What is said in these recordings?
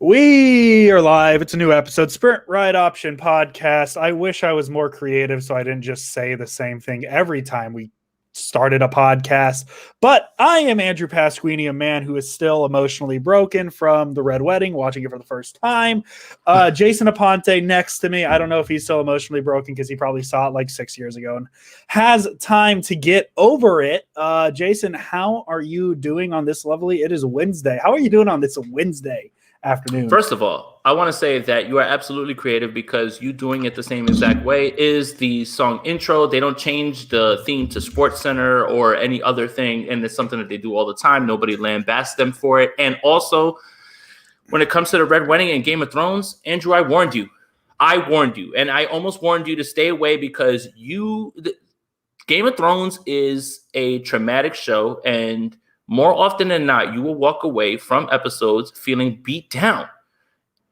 We are live. It's a new episode, Sprint Ride Option Podcast. I wish I was more creative so I didn't just say the same thing every time we started a podcast. But I am Andrew Pasquini, a man who is still emotionally broken from the Red Wedding, watching it for the first time. Jason Aponte next to me. I don't know if he's still emotionally broken because he probably saw it like 6 years ago and has time to get over it. Jason, how are you doing on this lovely? It is Wednesday. How are you doing on this Wednesday afternoon? First of all, I want to say that you are absolutely creative because you doing it the same exact way is the song intro. They don't change the theme to Sports Center or any other thing, and it's something that they do all the time. Nobody lambasts them for it. And also, when it comes to the Red Wedding and Game of Thrones, Andrew, I warned you. And I almost warned you to stay away because Game of Thrones is a traumatic show, and more often than not, you will walk away from episodes feeling beat down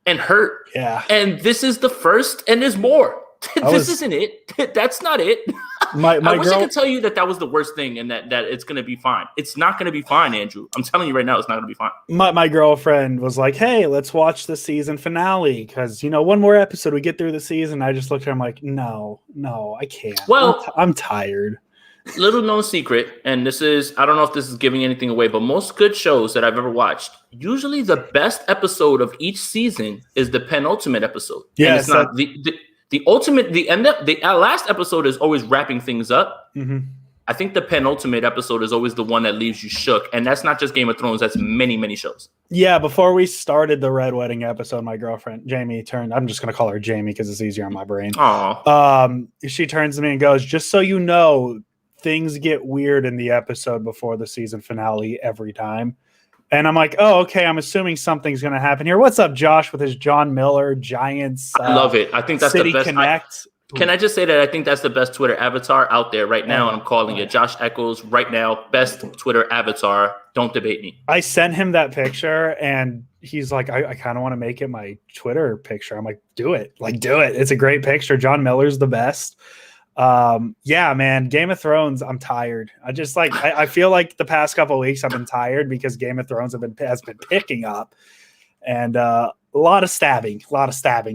and hurt. Yeah. And this is the first, and there's more. Isn't it. That's not it. I wish I could tell you that was the worst thing and that it's going to be fine. It's not going to be fine, Andrew. I'm telling you right now, it's not going to be fine. My girlfriend was like, hey, let's watch the season finale because, one more episode, we get through the season. I just looked at her. I'm like, no, I can't. Well, I'm tired. Little known secret, and I don't know if this is giving anything away, but most good shows that I've ever watched, usually the best episode of each season is the penultimate episode. Yeah, and it's not the ultimate. The last episode is always wrapping things up. Mm-hmm. I think the penultimate episode is always the one that leaves you shook, and that's not just Game of Thrones. That's many shows. Yeah, before we started the Red Wedding episode, my girlfriend Jamie I'm just going to call her Jamie because it's easier on my brain. Aww. She turns to me and goes, "Just so you know, things get weird in the episode before the season finale every time." And I'm like, oh, okay, I'm assuming something's going to happen here. What's up, Josh, with his John Miller Giants? I love it. I think that's City the best. Connect. Can I just say that I think that's the best Twitter avatar out there right now, and I'm calling it Josh Echols right now, best Twitter avatar. Don't debate me. I sent him that picture, and he's like, I kind of want to make it my Twitter picture. I'm like, do it. It's a great picture. John Miller's the best. Yeah, man, Game of Thrones, I'm tired. I feel like the past couple of weeks I've been tired because Game of Thrones has been picking up, and a lot of stabbing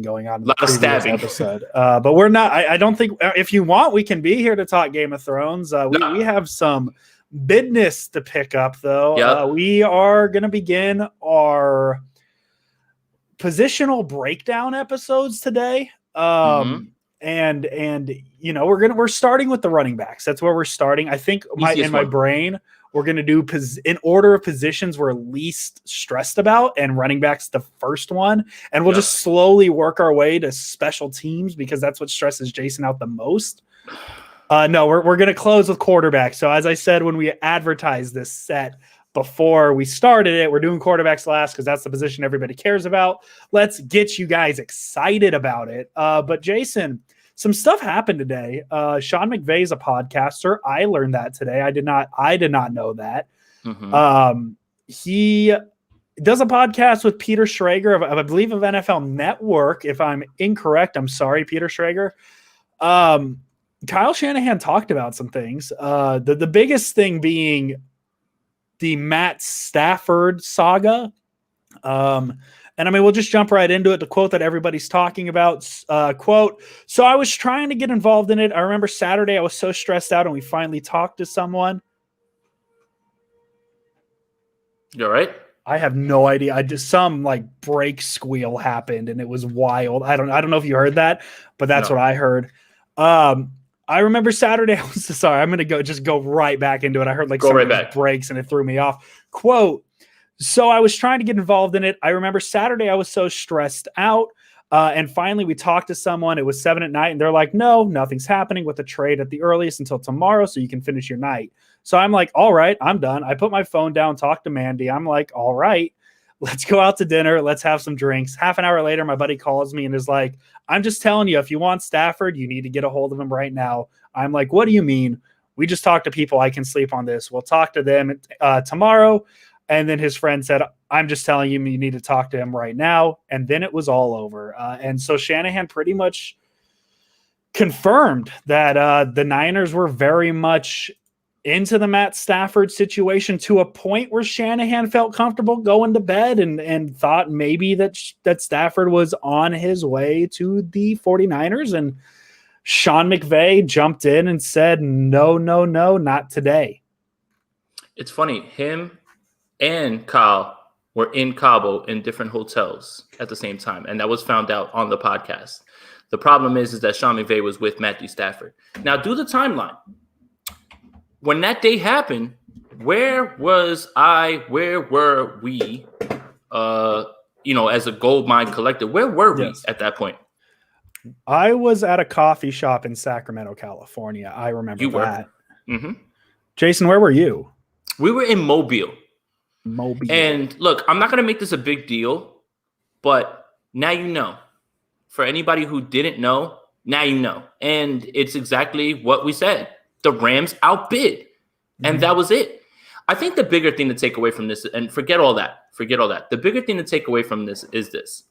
going on in the previous episode. But we're not, I don't think, if you want, we can be here to talk Game of Thrones. We have some business to pick up though. Yep. We are going to begin our positional breakdown episodes today. And we're starting with the running backs. That's where we're starting. I think in my brain, we're going to do in order of positions we're least stressed about, and running backs the first one. And we'll just slowly work our way to special teams because that's what stresses Jason out the most. No, we're going to close with quarterbacks. So as I said, when we advertised this set before we started it, we're doing quarterbacks last because that's the position everybody cares about. Let's get you guys excited about it. But Jason, some stuff happened today. Sean McVay is a podcaster. I learned that today. I did not know that. Mm-hmm. He does a podcast with Peter Schrager of I believe of NFL Network. If I'm incorrect, I'm sorry, Peter Schrager. Kyle Shanahan talked about some things. The biggest thing being the Matt Stafford saga. And we'll just jump right into it. The quote that everybody's talking about, quote, "So I was trying to get involved in it. I remember Saturday I was so stressed out and we finally talked to someone." You all right? I have no idea. Some brake squeal happened and it was wild. I don't know if you heard that, but that's what I heard. I remember Saturday. I was sorry. I'm going to go right back into it. I heard brakes and it threw me off. Quote, "So I was trying to get involved in it. I remember Saturday I was so stressed out. And finally we talked to someone. It was 7 at night and they're like, no, nothing's happening with the trade at the earliest until tomorrow. So you can finish your night." So I'm like, all right, I'm done. I put my phone down, talked to Mandy. I'm like, all right, let's go out to dinner. Let's have some drinks. Half an hour later, my buddy calls me and is like, "I'm just telling you, if you want Stafford, you need to get a hold of him right now." I'm like, "What do you mean? We just talked to people. I can sleep on this. We'll talk to them tomorrow." And then his friend said, "I'm just telling you, you need to talk to him right now." And then it was all over. And so Shanahan pretty much confirmed that the Niners were very much into the Matt Stafford situation to a point where Shanahan felt comfortable going to bed and thought maybe that Stafford was on his way to the 49ers. And Sean McVay jumped in and said, no, not today. It's funny. Him and Kyle were in Cabo in different hotels at the same time. And that was found out on the podcast. The problem is that Sean McVay was with Matthew Stafford. Now, do the timeline. When that day happened, where was I? Where were we? As a gold mine collector, where were we at that point? I was at a coffee shop in Sacramento, California. I remember that. Mm-hmm. Jason, where were you? We were in Mobile. And look, I'm not going to make this a big deal, but now you know. For anybody who didn't know, now you know. And it's exactly what we said. The Rams outbid. And that was it. I think the bigger thing to take away from this, and forget all that. The bigger thing to take away from this is this.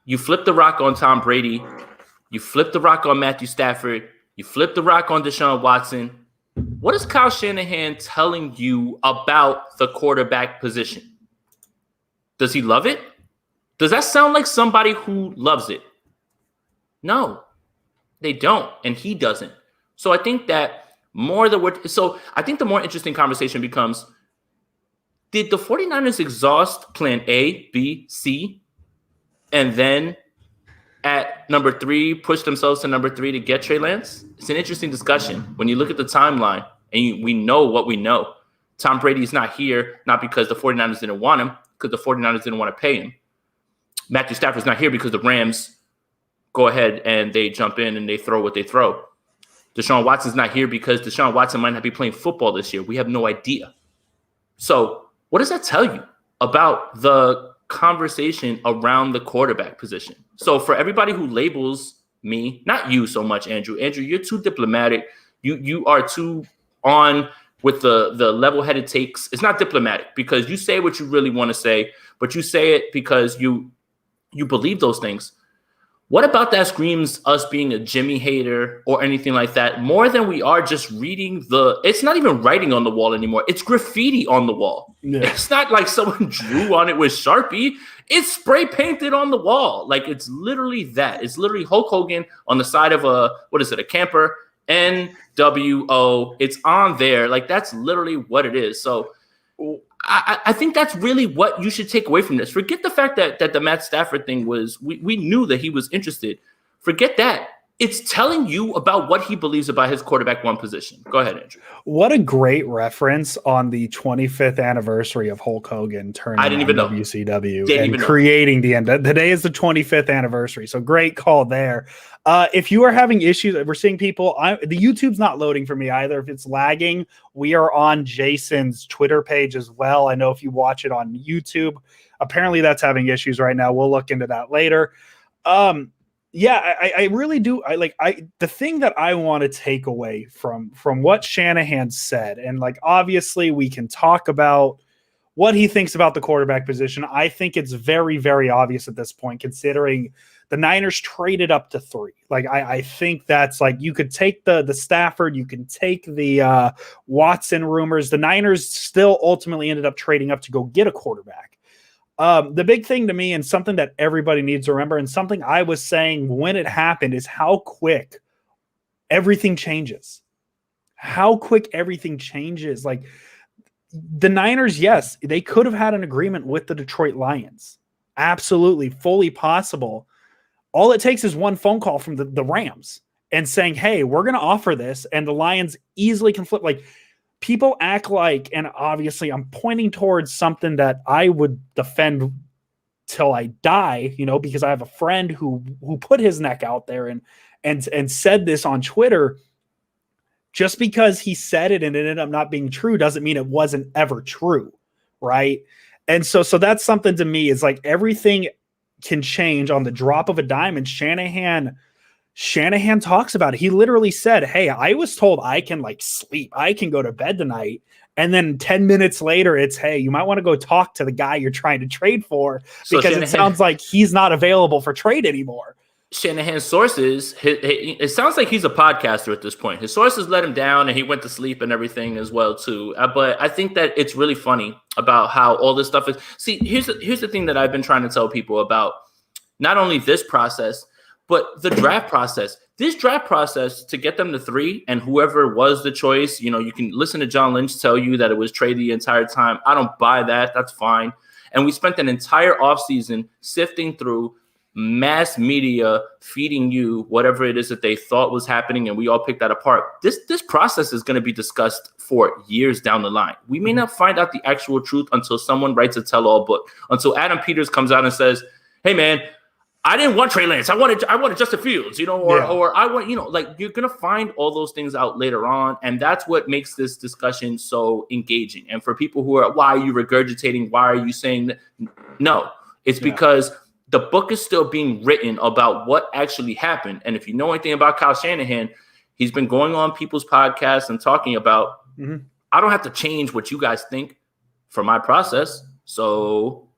You flip the rock on Tom Brady. You flip the rock on Matthew Stafford. You flip the rock on Deshaun Watson. What is Kyle Shanahan telling you about the quarterback position? Does he love it? Does that sound like somebody who loves it? No, they don't. And he doesn't. So I think that I think the more interesting conversation becomes, did the 49ers exhaust plan A, B, C, and then at number 3, push themselves to number 3 to get Trey Lance? It's an interesting discussion. When you look at the timeline and we know what we know, Tom Brady is not here, not because the 49ers didn't want him, because the 49ers didn't want to pay him. Matthew Stafford's not here because the Rams go ahead and they jump in and they throw what they throw. Deshaun Watson's not here because Deshaun Watson might not be playing football this year. We have no idea. So what does that tell you about the conversation around the quarterback position? So for everybody who labels me, not you so much, Andrew. Andrew, you're too diplomatic. You are too on with the level-headed takes. It's not diplomatic because you say what you really want to say, but you say it because you believe those things. What about that screams us being a Jimmy hater or anything like that, more than we are just reading it's not even writing on the wall anymore. It's graffiti on the wall. Yeah. It's not like someone drew on it with Sharpie. It's spray painted on the wall. Like, it's literally that. It's literally Hulk Hogan on the side of a camper, NWO. It's on there. Like, that's literally what it is. So I think that's really what you should take away from this. Forget the fact that the Matt Stafford thing was, we knew that he was interested. Forget that. It's telling you about what he believes about his quarterback one position. Go ahead, Andrew. What a great reference on the 25th anniversary of Hulk Hogan turning I didn't even know. WCW and creating the end. Today is the 25th anniversary. So great call there. If you are having issues, we're seeing people, the YouTube's not loading for me either. If it's lagging, we are on Jason's Twitter page as well. I know if you watch it on YouTube, apparently that's having issues right now. We'll look into that later. Yeah, I really do. The thing that I want to take away from what Shanahan said, and like, obviously we can talk about what he thinks about the quarterback position. I think it's very, very obvious at this point, considering the Niners traded up to 3. Like, I think that's like, you could take the Stafford, you can take the Watson rumors. The Niners still ultimately ended up trading up to go get a quarterback. The big thing to me, and something that everybody needs to remember, and something I was saying when it happened, is how quick everything changes. How quick everything changes. Like, the Niners, yes, they could have had an agreement with the Detroit Lions. Absolutely, fully possible. All it takes is one phone call from the Rams and saying, hey, we're going to offer this, and the Lions easily can flip. Like, people act like, and obviously I'm pointing towards something that I would defend till I die, because I have a friend who put his neck out there and said this on Twitter. Just because he said it and it ended up not being true doesn't mean it wasn't ever true, right? And so that's something to me, is like, everything can change on the drop of a dime. And Shanahan talks about it. He literally said, hey, I was told I can like sleep. I can go to bed tonight. And then 10 minutes later, it's, hey, you might want to go talk to the guy you're trying to trade for, because it sounds like he's not available for trade anymore. Shanahan's sources, it sounds like he's a podcaster at this point. His sources let him down and he went to sleep and everything as well too. But I think that it's really funny about how all this stuff is. See, here's the thing that I've been trying to tell people about not only this process, but the draft process. This draft process to get them to 3 and whoever was the choice, you can listen to John Lynch tell you that it was Trey the entire time. I don't buy that. That's fine. And we spent an entire offseason sifting through mass media feeding you whatever it is that they thought was happening, and we all picked that apart. This process is going to be discussed for years down the line. We may not find out the actual truth until someone writes a tell-all book, until Adam Peters comes out and says, hey man, I didn't want Trey Lance. I wanted Justin Fields, or I want, you're going to find all those things out later on. And that's what makes this discussion so engaging. And for people who are, why are you regurgitating? Why are you saying that? No, it's because the book is still being written about what actually happened. And if you know anything about Kyle Shanahan, he's been going on people's podcasts and talking about, I don't have to change what you guys think for my process. So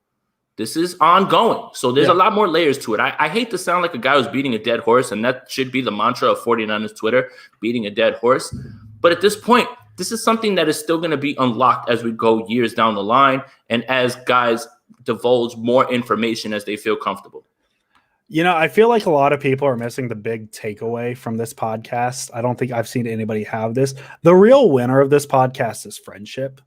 this is ongoing. So there's a lot more layers to it. I hate to sound like a guy who's beating a dead horse, and that should be the mantra of 49ers Twitter, beating a dead horse. But at this point, this is something that is still going to be unlocked as we go years down the line and as guys divulge more information as they feel comfortable. I feel like a lot of people are missing the big takeaway from this podcast. I don't think I've seen anybody have this. The real winner of this podcast is friendship.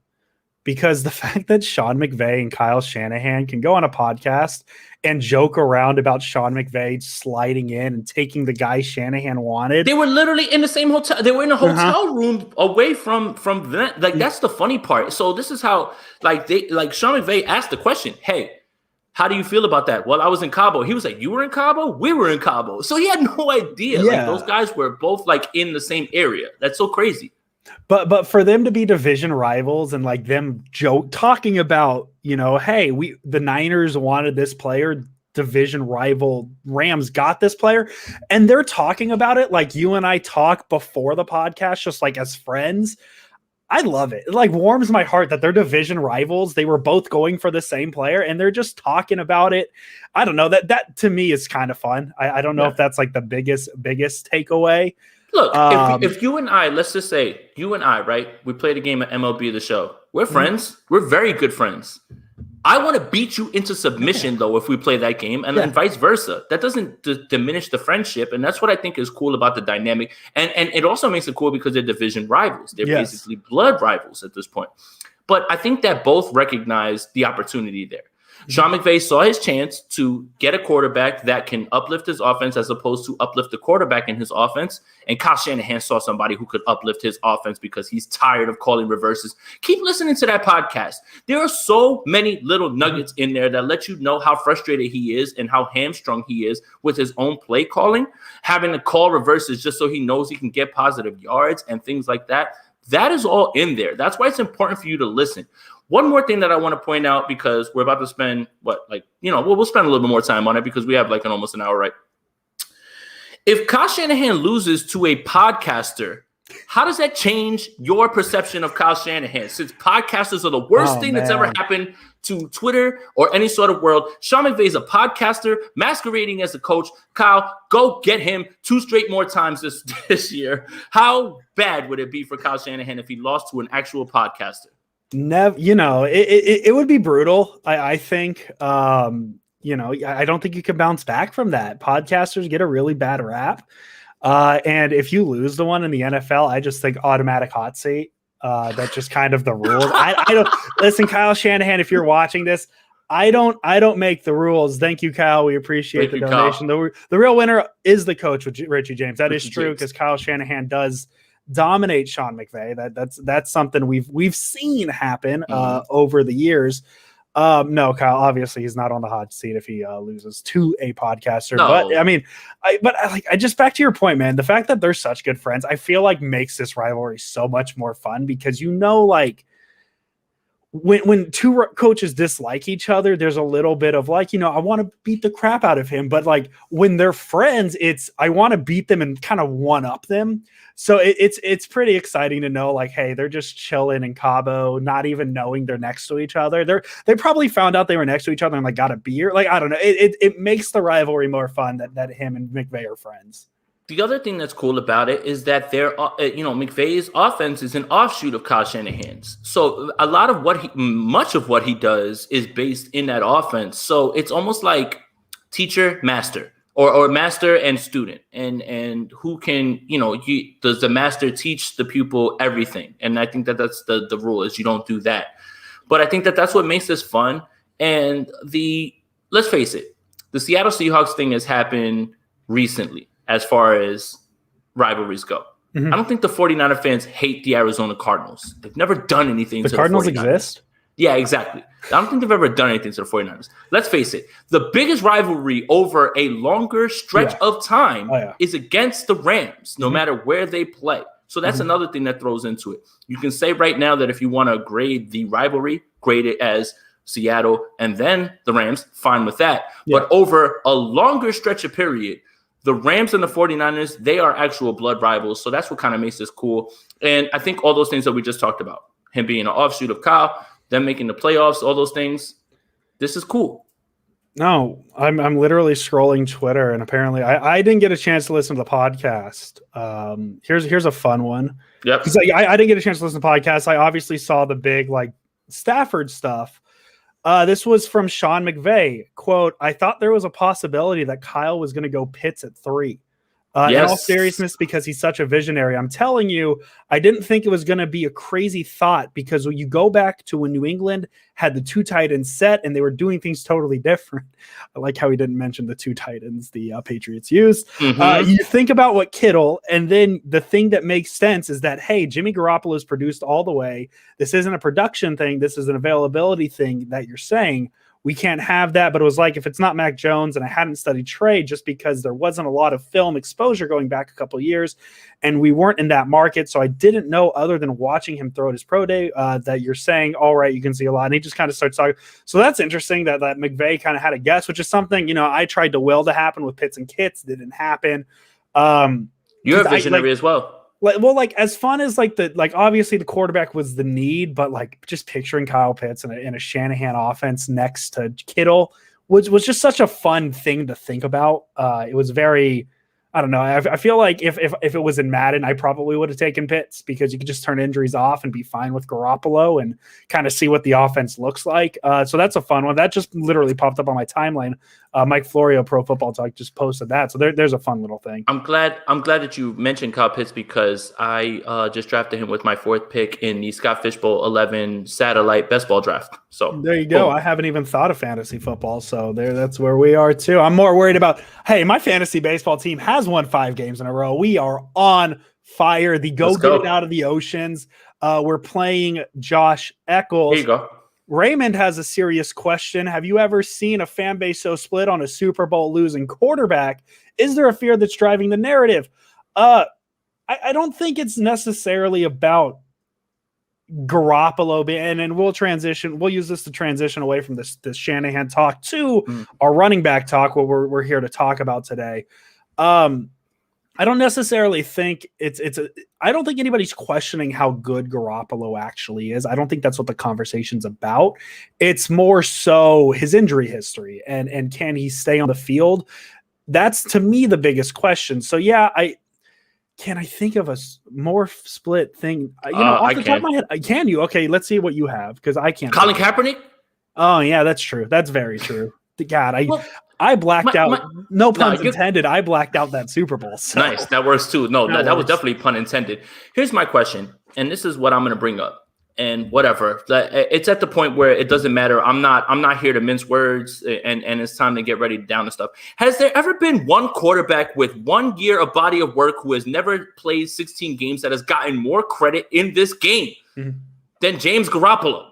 Because the fact that Sean McVay and Kyle Shanahan can go on a podcast and joke around about Sean McVay sliding in and taking the guy Shanahan wanted. They were literally in the same hotel. They were in a hotel room away from them. That's the funny part. So this is how Sean McVay asked the question, hey, how do you feel about that? Well, I was in Cabo. He was like, you were in Cabo? We were in Cabo. So he had no idea. Yeah. Those guys were both in the same area. That's so crazy. But for them to be division rivals and them talking about, hey, the Niners wanted this player, division rival Rams got this player, and they're talking about it like you and I talk before the podcast, just as friends. I love it. It warms my heart that they're division rivals. They were both going for the same player and they're just talking about it. I don't know, that to me is kind of fun. I don't know if that's the biggest takeaway. Look, if you and I, let's just say you and I, right? We played a game at MLB The Show. We're friends. We're very good friends. I want to beat you into submission, though, if we play that game, and then vice versa. That doesn't diminish the friendship, and that's what I think is cool about the dynamic. And it also makes it cool because they're division rivals. They're basically blood rivals at this point. But I think that both recognize the opportunity there. Sean McVay saw his chance to get a quarterback that can uplift his offense as opposed to uplift the quarterback in his offense. And Kyle Shanahan saw somebody who could uplift his offense because he's tired of calling reverses. Keep listening to that podcast. There are so many little nuggets in there that let you know how frustrated he is and how hamstrung he is with his own play calling, having to call reverses just so he knows he can get positive yards and things like that. That is all in there. That's why it's important for you to listen. One more thing that I want to point out, because we're about to spend we'll spend a little bit more time on it because we have almost an hour, right? If Kyle Shanahan loses to a podcaster, how does that change your perception of Kyle Shanahan? Since podcasters are the worst thing that's ever happened to Twitter or any sort of world, Sean McVay is a podcaster masquerading as a coach. Kyle, go get him 2 straight more times this year. How bad would it be for Kyle Shanahan if he lost to an actual podcaster? Never, it would be brutal. I think, I don't think you can bounce back from that. Podcasters get a really bad rap. And if you lose the one in the NFL, I just think automatic hot seat. That's just kind of the rules. I don't listen, Kyle Shanahan, if you're watching this, I don't make the rules. Thank you, Kyle. We appreciate the donation. The real winner is the coach with Richie James. That is true because Kyle Shanahan does dominate Sean McVay. That's something we've seen happen over the years. No, Kyle, obviously he's not on the hot seat if he loses to a podcaster. No. But I mean, I just back to your point, man, the fact that they're such good friends, I feel makes this rivalry so much more fun because when two coaches dislike each other, there's a little bit of like, I want to beat the crap out of him. But like when they're friends, it's I want to beat them and kind of one up them. So it's pretty exciting to know like, hey, they're just chilling in Cabo, not even knowing they're next to each other. They probably found out they were next to each other and like got a beer. Like, I don't know. It makes the rivalry more fun that him and McVay are friends. The other thing that's cool about it is that McVay's offense is an offshoot of Kyle Shanahan's. So a lot of much of what he does is based in that offense. So it's almost like teacher, master, or master and student. And who can, does the master teach the pupil everything? And I think that's the rule is you don't do that. But I think that's what makes this fun. And let's face it, the Seattle Seahawks thing has happened recently. As far as rivalries go. Mm-hmm. I don't think the 49er fans hate the Arizona Cardinals. They've never done anything to the Cardinals 49ers. Exist? Yeah, exactly. I don't think they've ever done anything to the 49ers. Let's face it. The biggest rivalry over a longer stretch of time is against the Rams, no matter where they play. So that's another thing that throws into it. You can say right now that if you want to grade the rivalry, grade it as Seattle and then the Rams, fine with that. Yeah. But over a longer stretch of period, the Rams and the 49ers, they are actual blood rivals. So that's what kind of makes this cool. And I think all those things that we just talked about, him being an offshoot of Kyle, them making the playoffs, all those things, this is cool. No, I'm literally scrolling Twitter, and apparently I didn't get a chance to listen to the podcast. Here's a fun one. Yep. Because I didn't get a chance to listen to the podcast. I obviously saw the big like Stafford stuff. This was from Sean McVay. Quote, I thought there was a possibility that Kyle was going to go Pitts at 3. In all seriousness, because he's such a visionary. I'm telling you, I didn't think it was going to be a crazy thought because when you go back to when New England had the 2 tight ends set and they were doing things totally different. I like how he didn't mention the 2 tight ends the Patriots used. Mm-hmm. You think about what Kittle, and then the thing that makes sense is that, hey, Jimmy Garoppolo is produced all the way. This isn't a production thing. This is an availability thing that you're saying. We can't have that, but it was like if it's not Mac Jones, and I hadn't studied Trey just because there wasn't a lot of film exposure going back a couple of years, and we weren't in that market, so I didn't know other than watching him throw at his pro day that you're saying, all right, you can see a lot, and he just kind of starts talking. So that's interesting that McVay kind of had a guess, which is something, I tried to will to happen with Pitts and Kits. Didn't happen. You're a visionary as well. Like as fun as obviously the quarterback was the need, but like just picturing Kyle Pitts in a Shanahan offense next to Kittle was just such a fun thing to think about. It was very, I don't know. I feel like if it was in Madden, I probably would have taken Pitts because you could just turn injuries off and be fine with Garoppolo and kind of see what the offense looks like. So that's a fun one. That just literally popped up on my timeline. Mike Florio, Pro Football Talk, just posted that. So there's a fun little thing. I'm glad that you mentioned Kyle Pitts because I just drafted him with my 4th pick in the Scott Fishbowl 11 satellite best ball draft. So there you go. Boom. I haven't even thought of fantasy football. So that's where we are too. I'm more worried about, hey, my fantasy baseball team has won 5 games in a row. We are on fire. The get it out of the oceans. We're playing Josh Eccles. There you go. Raymond has a serious question. Have you ever seen a fan base so split on a Super Bowl losing quarterback? Is there a fear that's driving the narrative? I don't think it's necessarily about Garoppolo, and we'll transition. We'll use this to transition away from this Shanahan talk to our running back talk, what we're here to talk about today. I don't necessarily think I don't think anybody's questioning how good Garoppolo actually is. I don't think that's what the conversation's about. It's more so his injury history and can he stay on the field? That's to me the biggest question. So yeah, can I think of a more split thing? Off the top of my head, can you? Okay, let's see what you have because I can't. Colin Kaepernick? Oh yeah, that's true. That's very true. God, I blacked out. No puns intended. I blacked out that Super Bowl. So. Nice. That works too. No, that was definitely pun intended. Here's my question, and this is what I'm going to bring up. And whatever, it's at the point where it doesn't matter. I'm not here to mince words, and it's time to get ready down and stuff. Has there ever been one quarterback with 1 year of body of work who has never played 16 games that has gotten more credit in this game than James Garoppolo?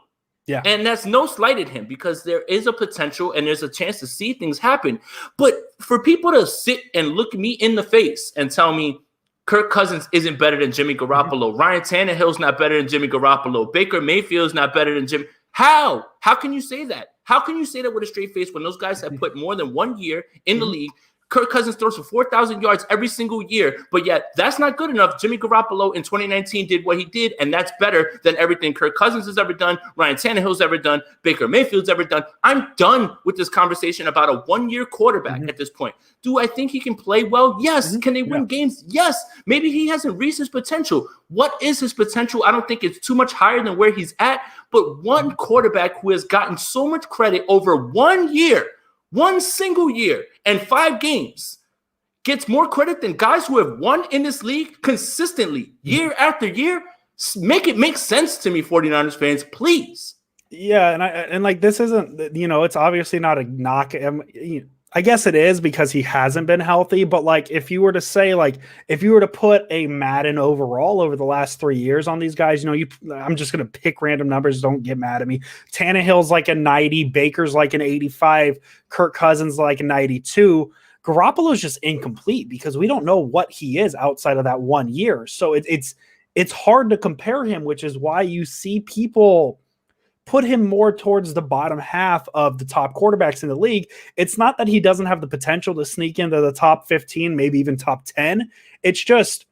Yeah. And that's no slight at him because there is a potential and there's a chance to see things happen. But for people to sit and look me in the face and tell me Kirk Cousins isn't better than Jimmy Garoppolo, Ryan Tannehill's not better than Jimmy Garoppolo, Baker Mayfield's not better than Jimmy. How? How can you say that? How can you say that with a straight face when those guys have put more than 1 year in the league? Kirk Cousins throws for 4,000 yards every single year, but yet that's not good enough. Jimmy Garoppolo in 2019 did what he did, and that's better than everything Kirk Cousins has ever done, Ryan Tannehill's ever done, Baker Mayfield's ever done. I'm done with this conversation about a 1-year quarterback at this point. Do I think he can play well? Yes. Can they win games? Yes. Maybe he hasn't reached his potential. What is his potential? I don't think it's too much higher than where he's at, but one quarterback who has gotten so much credit over 1 year, 1 single year and 5 games gets more credit than guys who have won in this league consistently year after year. Make it make sense to me, 49ers fans, please. Yeah, and like this isn't, it's obviously not a knock. I guess it is because he hasn't been healthy, but like if you were to say, like if you were to put a Madden overall over the last 3 years on these guys, I'm just going to pick random numbers. Don't get mad at me. Tannehill's like a 90, Baker's like an 85, Kirk Cousins like a 92. Garoppolo's just incomplete because we don't know what he is outside of that 1 year. So it's hard to compare him, which is why you see people put him more towards the bottom half of the top quarterbacks in the league. It's not that he doesn't have the potential to sneak into the top 15, maybe even top 10. It's just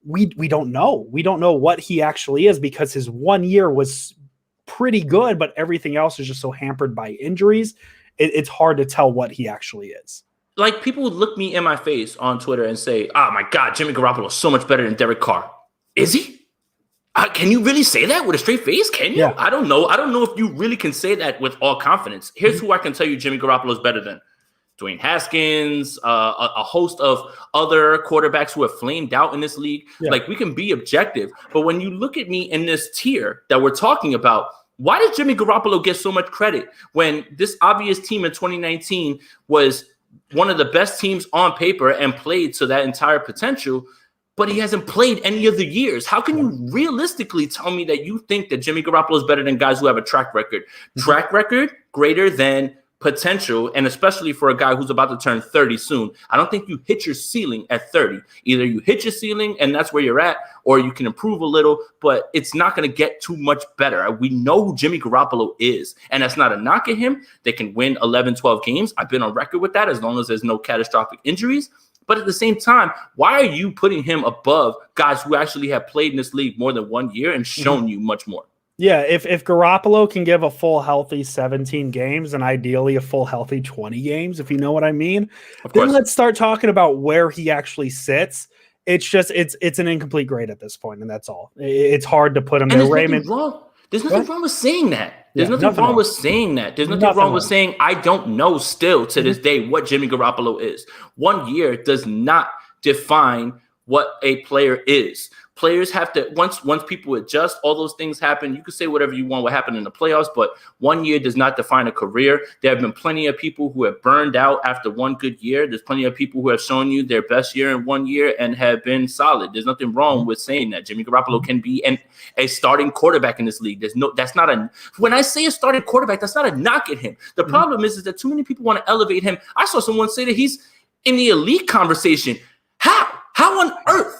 we don't know. We don't know what he actually is because his 1 year was pretty good, but everything else is just so hampered by injuries. It's hard to tell what he actually is. Like people would look me in my face on Twitter and say, "Oh my God, Jimmy Garoppolo is so much better than Derek Carr." Is he? Can you really say that with a straight face? Can you? Yeah. I don't know. I don't know if you really can say that with all confidence. Here's who I can tell you Jimmy Garoppolo is better than. Dwayne Haskins, a host of other quarterbacks who have flamed out in this league. Yeah. Like, we can be objective. But when you look at me in this tier that we're talking about, why does Jimmy Garoppolo get so much credit when this obvious team in 2019 was one of the best teams on paper and played to that entire potential, but he hasn't played any of the years? How can you realistically tell me that you think that Jimmy Garoppolo is better than guys who have a track record? Track record greater than potential, and especially for a guy who's about to turn 30 soon. I don't think you hit your ceiling at 30. Either you hit your ceiling and that's where you're at, or you can improve a little, but it's not going to get too much better. We know who Jimmy Garoppolo is, and that's not a knock at him. They can win 11, 12 games. I've been on record with that as long as there's no catastrophic injuries. But at the same time, why are you putting him above guys who actually have played in this league more than 1 year and shown you much more? Yeah, if Garoppolo can give a full healthy 17 games and ideally a full healthy 20 games, if you know what I mean, then let's start talking about where he actually sits. It's just it's an incomplete grade at this point, and that's all. It's hard to put him there. Raymond, there's nothing wrong with saying that. There's nothing wrong with saying that. There's nothing wrong with saying I don't know still to this day what Jimmy Garoppolo is. 1 year does not define what a player is. Players have to, once people adjust, all those things happen. You can say whatever you want what happened in the playoffs, but 1 year does not define a career. There have been plenty of people who have burned out after one good year. There's plenty of people who have shown you their best year in 1 year and have been solid. There's nothing wrong with saying that. Jimmy Garoppolo can be a starting quarterback in this league. When I say a starting quarterback, that's not a knock at him. The problem is that too many people want to elevate him. I saw someone say that he's in the elite conversation. How on earth?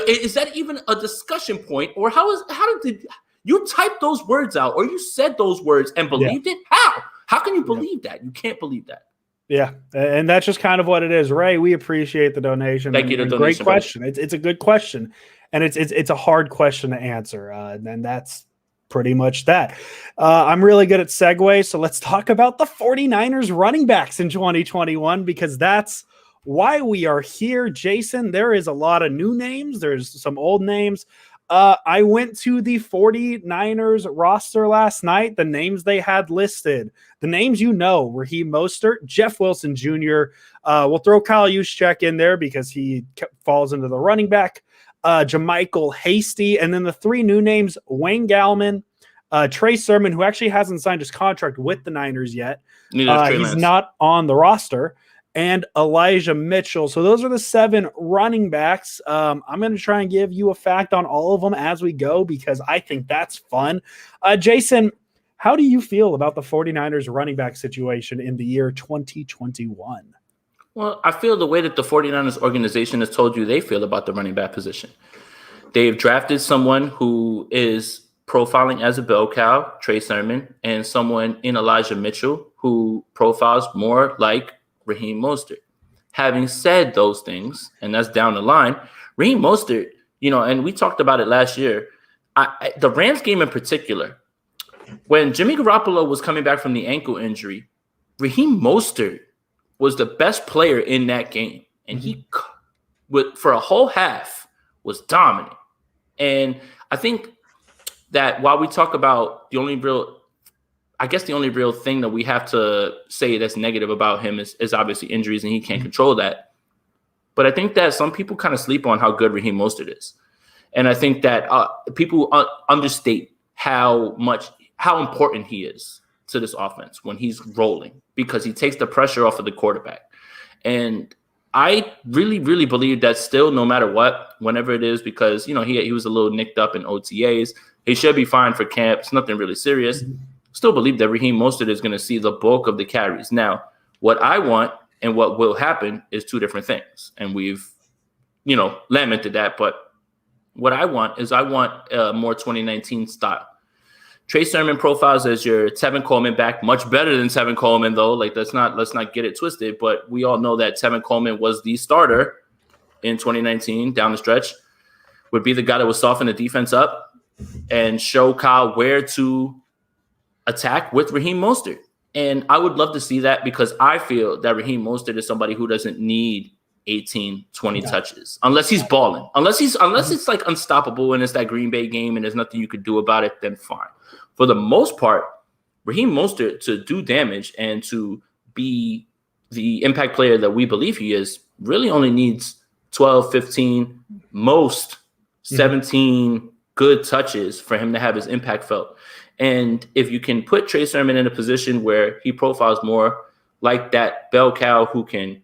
Is that even a discussion point? Or how did you type those words out, or you said those words and believed it? How can you believe that? You can't believe that. Yeah, and that's just kind of what it is. Ray, we appreciate the donation. Thank you. The donation, great question. It's a good question, and it's a hard question to answer, and that's pretty much that. I'm really good at segues, so let's talk about the 49ers running backs in 2021, because that's why we are here. Jason, there is a lot of new names. There's some old names. I went to the 49ers roster last night. The names they had listed, the names Raheem Mostert, Jeff Wilson Jr. We'll throw Kyle Juszczyk in there because he falls into the running back. Jermichael Hasty, and then the three new names, Wayne Gallman, Trey Sermon, who actually hasn't signed his contract with the Niners yet. He's not on the roster. And Elijah Mitchell. So those are the 7 running backs. I'm going to try and give you a fact on all of them as we go, because I think that's fun. Jason, how do you feel about the 49ers running back situation in the year 2021? Well, I feel the way that the 49ers organization has told you they feel about the running back position. They've drafted someone who is profiling as a bell cow, Trey Sermon, and someone in Elijah Mitchell who profiles more like Raheem Mostert. Having said those things, and that's down the line, Raheem Mostert, and we talked about it last year, the Rams game in particular, when Jimmy Garoppolo was coming back from the ankle injury, Raheem Mostert was the best player in that game. And he, for a whole half, was dominant. And I think that while we talk about the only real thing that we have to say that's negative about him is obviously injuries, and he can't control that. But I think that some people kind of sleep on how good Raheem Mostert is. And I think that people understate how important he is to this offense when he's rolling, because he takes the pressure off of the quarterback. And I really, really believe that still, no matter what, whenever it is, because, he was a little nicked up in OTAs. He should be fine for camp. It's nothing really serious. Still believe that Raheem Mostert is going to see the bulk of the carries. Now, what I want and what will happen is two different things. And we've, lamented that. But what I want is more 2019 style. Trey Sermon profiles as your Tevin Coleman back, much better than Tevin Coleman, though. Like, let's not get it twisted. But we all know that Tevin Coleman was the starter in 2019 down the stretch, would be the guy that would soften the defense up and show Kyle where to attack with Raheem Mostert. And I would love to see that, because I feel that Raheem Mostert is somebody who doesn't need 18, 20 touches unless he's balling. Unless it's like unstoppable and it's that Green Bay game and there's nothing you could do about it, then fine. For the most part, Raheem Mostert, to do damage and to be the impact player that we believe he is, really only needs 12, 15, most 17 good touches for him to have his impact felt. And if you can put Trey Sermon in a position where he profiles more like that bell cow who can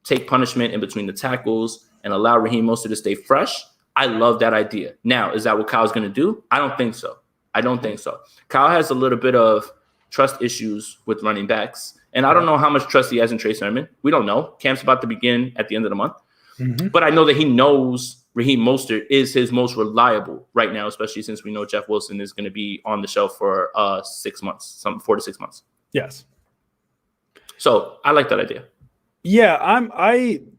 take punishment in between the tackles and allow Raheem Mostert to stay fresh, I love that idea. Now, is that what Kyle's going to do? I don't think so. Kyle has a little bit of trust issues with running backs, and I don't know how much trust he has in Trey Sermon. We don't know. Camp's about to begin at the end of the month. But I know that he knows Raheem Mostert is his most reliable right now, especially since we know Jeff Wilson is going to be on the shelf for 6 months, 4 to 6 months. Yes. So I like that idea. Yeah,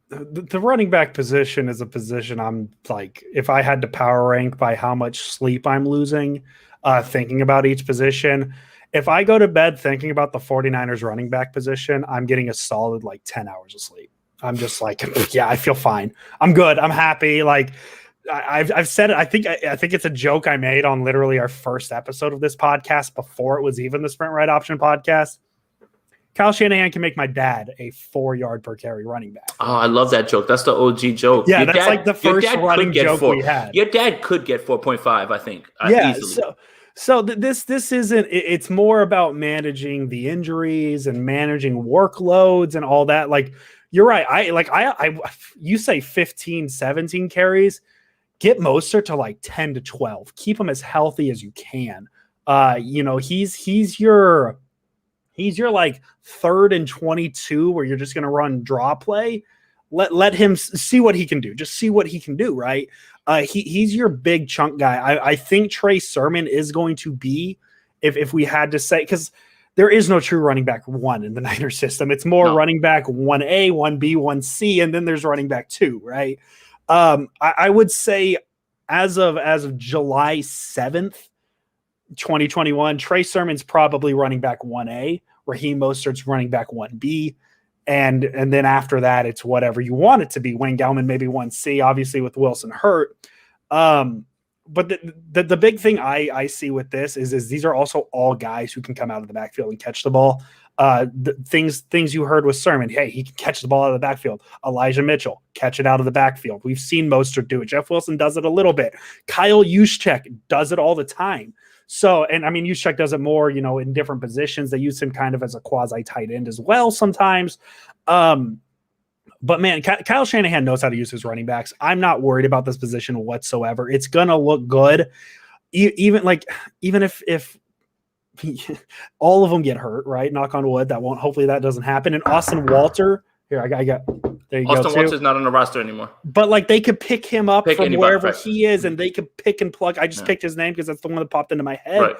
the running back position is a position I'm like, if I had to power rank by how much sleep I'm losing thinking about each position, if I go to bed thinking about the 49ers running back position, I'm getting a solid 10 hours of sleep. I'm just like, yeah, I feel fine. I'm good. I'm happy. Like I've said it. I think it's a joke I made on literally our first episode of this podcast before it was even the Sprint Right Option podcast. Kyle Shanahan can make my dad a 4-yard per carry running back. Oh, I love that joke. That's the OG joke. Yeah, that's like the first running joke we had. Your dad could get 4.5, I think. Yeah, easily. So this isn't. It's more about managing the injuries and managing workloads and all that. Like, you're right. You say 15, 17 carries. Get Mostert to 10 to 12. Keep him as healthy as you can. He's your 3rd and 22 where you're just going to run draw play. Let him see what he can do. Just see what he can do, right? He's your big chunk guy. I think Trey Sermon is going to be, if we had to say, because there is no true running back 1 in the Niners system. It's more running back 1A, 1B, 1C, and then there's running back 2, right? I would say as of July 7th, 2021, Trey Sermon's probably running back 1A, Raheem Mostert's running back 1B, and then after that, it's whatever you want it to be. Wayne Gallman maybe 1C, obviously with Wilson hurt. But the big thing I see with this is these are also all guys who can come out of the backfield and catch the ball. The things you heard with Sermon, hey, he can catch the ball out of the backfield. Elijah Mitchell, catch it out of the backfield. We've seen Mostert do it. Jeff Wilson does it a little bit. Kyle Juszczyk does it all the time. So, and I mean, Juszczyk does it more, in different positions. They use him kind of as a quasi tight end as well sometimes. But man, Kyle Shanahan knows how to use his running backs. I'm not worried about this position whatsoever. It's gonna look good, even if all of them get hurt. Right, knock on wood. Hopefully that doesn't happen. And Austin Walter, here I got There you Austin go. Walter's not on the roster anymore. But like they could pick him up from anybody, wherever right. he is, and they could pick and plug. I just picked his name because that's the one that popped into my head. Right.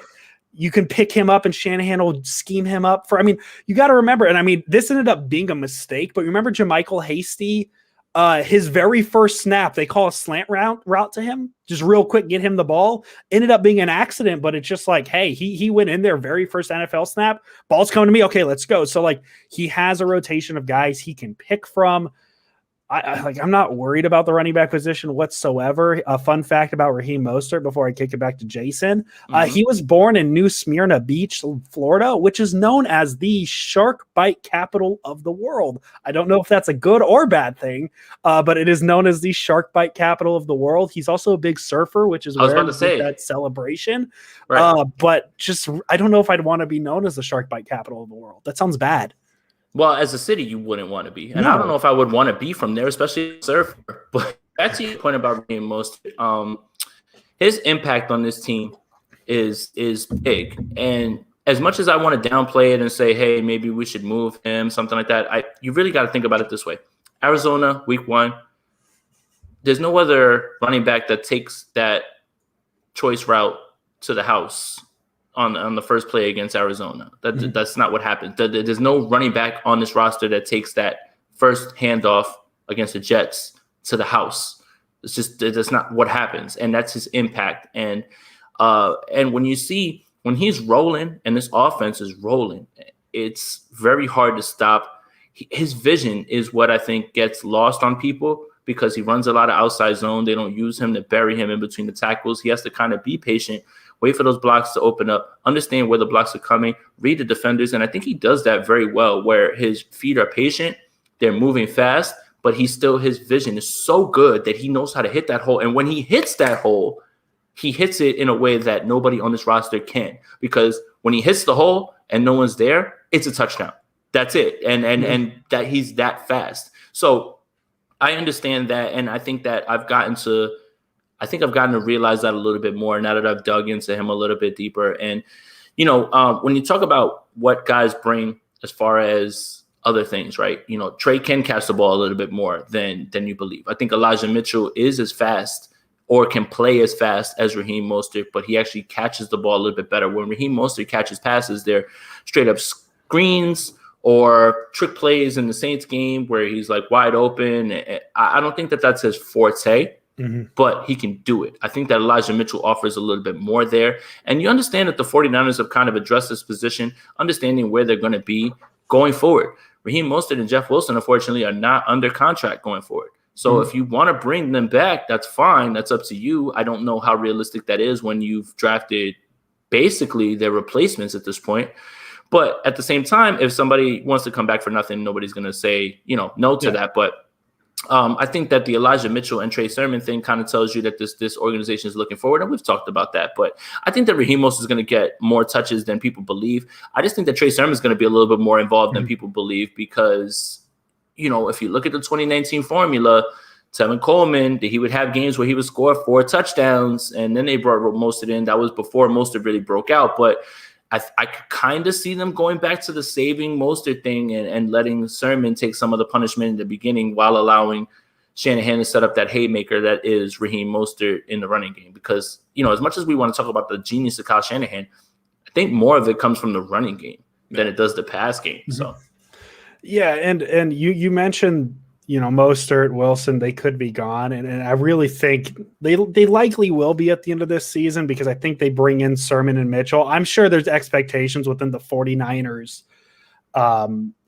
You can pick him up, and Shanahan will scheme him up for. I mean, you got to remember, and I mean, this ended up being a mistake. But remember, JaMychal Hasty, his very first snap, they call a slant route to him, just real quick, get him the ball. Ended up being an accident, but it's just like, hey, he went in there very first NFL snap. Ball's coming to me. Okay, let's go. So like he has a rotation of guys he can pick from. I'm not worried about the running back position whatsoever. A fun fact about Raheem Mostert before I kick it back to Jason. He was born in New Smyrna Beach, Florida, which is known as the shark bite capital of the world. I don't know if that's a good or bad thing, but it is known as the shark bite capital of the world. He's also a big surfer, which is where that celebration. Right. But just, I don't know if I'd want to be known as the shark bite capital of the world. That sounds bad. Well, as a city, you wouldn't want to be. And I don't know if I would want to be from there, especially a surfer. But back to your point about being most, his impact on this team is big. And as much as I want to downplay it and say, hey, maybe we should move him, something like that, you really got to think about it this way. Arizona, week 1, there's no other running back that takes that choice route to the house on the first play against Arizona. That's not what happened. There's no running back on this roster that takes that first handoff against the Jets to the house. It's just, that's not what happens. And that's his impact. And when he's rolling and this offense is rolling, it's very hard to stop. His vision is what I think gets lost on people because he runs a lot of outside zone. They don't use him to bury him in between the tackles. He has to kind of be patient, wait for those blocks to open up, understand where the blocks are coming, read the defenders. And I think he does that very well, where his feet are patient, they're moving fast, but his vision is so good that he knows how to hit that hole. And when he hits that hole, he hits it in a way that nobody on this roster can, because when he hits the hole and no one's there, it's a touchdown. That's it. And that he's that fast. So I understand that. And I think that I've gotten to realize that a little bit more now that I've dug into him a little bit deeper. And, when you talk about what guys bring as far as other things, right? Trey can catch the ball a little bit more than you believe. I think Elijah Mitchell is as fast or can play as fast as Raheem Mostert, but he actually catches the ball a little bit better. When Raheem Mostert catches passes, they're straight up screens or trick plays in the Saints game where he's like wide open. I don't think that that's his forte. But he can do it. I think that Elijah Mitchell offers a little bit more there. And you understand that the 49ers have kind of addressed this position, understanding where they're going to be going forward. Raheem Mostert and Jeff Wilson, unfortunately, are not under contract going forward. So if you want to bring them back, that's fine. That's up to you. I don't know how realistic that is when you've drafted basically their replacements at this point. But at the same time, if somebody wants to come back for nothing, nobody's going to say, no to that. But I think that the Elijah Mitchell and Trey Sermon thing kind of tells you that this organization is looking forward, and we've talked about that. But I think that Raheem Mostert is going to get more touches than people believe. I just think that Trey Sermon is going to be a little bit more involved than people believe because, if you look at the 2019 formula, Tevin Coleman, he would have games where he would score 4 touchdowns, and then they brought Mostert in. That was before Mostert really broke out, but I could kind of see them going back to the saving Mostert thing and letting Sermon take some of the punishment in the beginning while allowing Shanahan to set up that haymaker that is Raheem Mostert in the running game. Because, as much as we want to talk about the genius of Kyle Shanahan, I think more of it comes from the running game than it does the pass game. So, yeah, and you mentioned Mostert, Wilson, they could be gone. And I really think they likely will be at the end of this season because I think they bring in Sermon and Mitchell. I'm sure there's expectations within the 49ers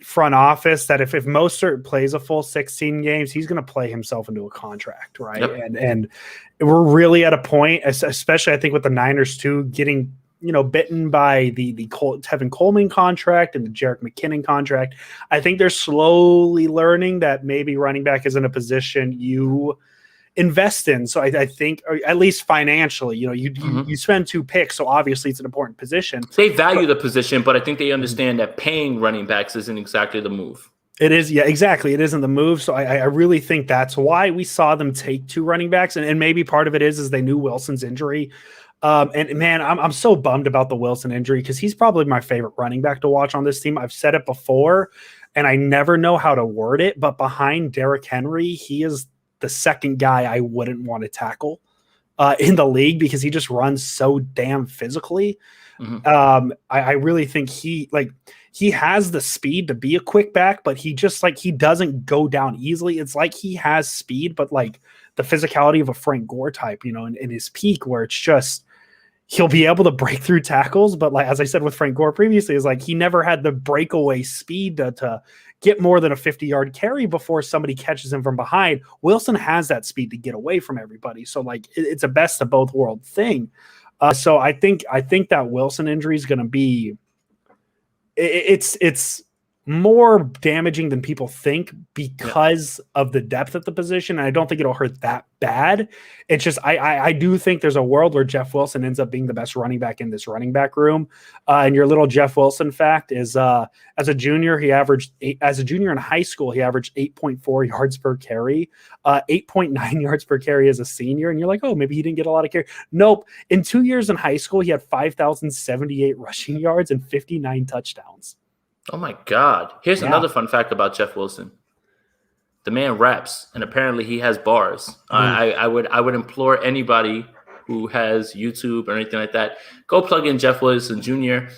front office that if Mostert plays a full 16 games, he's going to play himself into a contract, right? Yep. And we're really at a point, especially I think with the Niners too, getting bitten by the Tevin Coleman contract and the Jerick McKinnon contract. I think they're slowly learning that maybe running back isn't a position you invest in. So I think, or at least financially, you spend 2 picks, so obviously it's an important position. They value the position, but I think they understand that paying running backs isn't exactly the move. It is, yeah, exactly. It isn't the move. So I really think that's why we saw them take 2 running backs, and maybe part of it is they knew Wilson's injury. And man, I'm so bummed about the Wilson injury because he's probably my favorite running back to watch on this team. I've said it before. and I never know how to word it, but behind Derrick Henry, he is the second guy I wouldn't want to tackle in the league because he just runs so damn physically. I really think he has the speed to be a quick back, but he just he doesn't go down easily. It's like he has speed, but like the physicality of a Frank Gore type, in his peak, where it's just he'll be able to break through tackles, but like as I said with Frank Gore previously, is like he never had the breakaway speed to get more than a 50-yard carry before somebody catches him from behind. Wilson has that speed to get away from everybody, so like it's a best of both world thing. So I think that Wilson injury is going to be it's more damaging than people think because of the depth at the position. And I don't think it'll hurt that bad. It's just I do think there's a world where Jeff Wilson ends up being the best running back in this running back room. And your little Jeff Wilson fact is as a junior in high school, he averaged 8.4 yards per carry, 8.9 yards per carry as a senior. And you're like, oh, maybe he didn't get a lot of carry. Nope. In 2 years in high school, he had 5,078 rushing yards and 59 touchdowns. Oh my God. Here's another fun fact about Jeff Wilson. The man raps, and apparently he has bars. I would implore anybody who has YouTube or anything like that, go plug in Jeff Wilson Jr.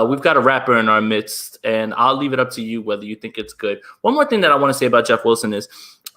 We've got a rapper in our midst, and I'll leave it up to you whether you think it's good. One more thing that I want to say about Jeff Wilson is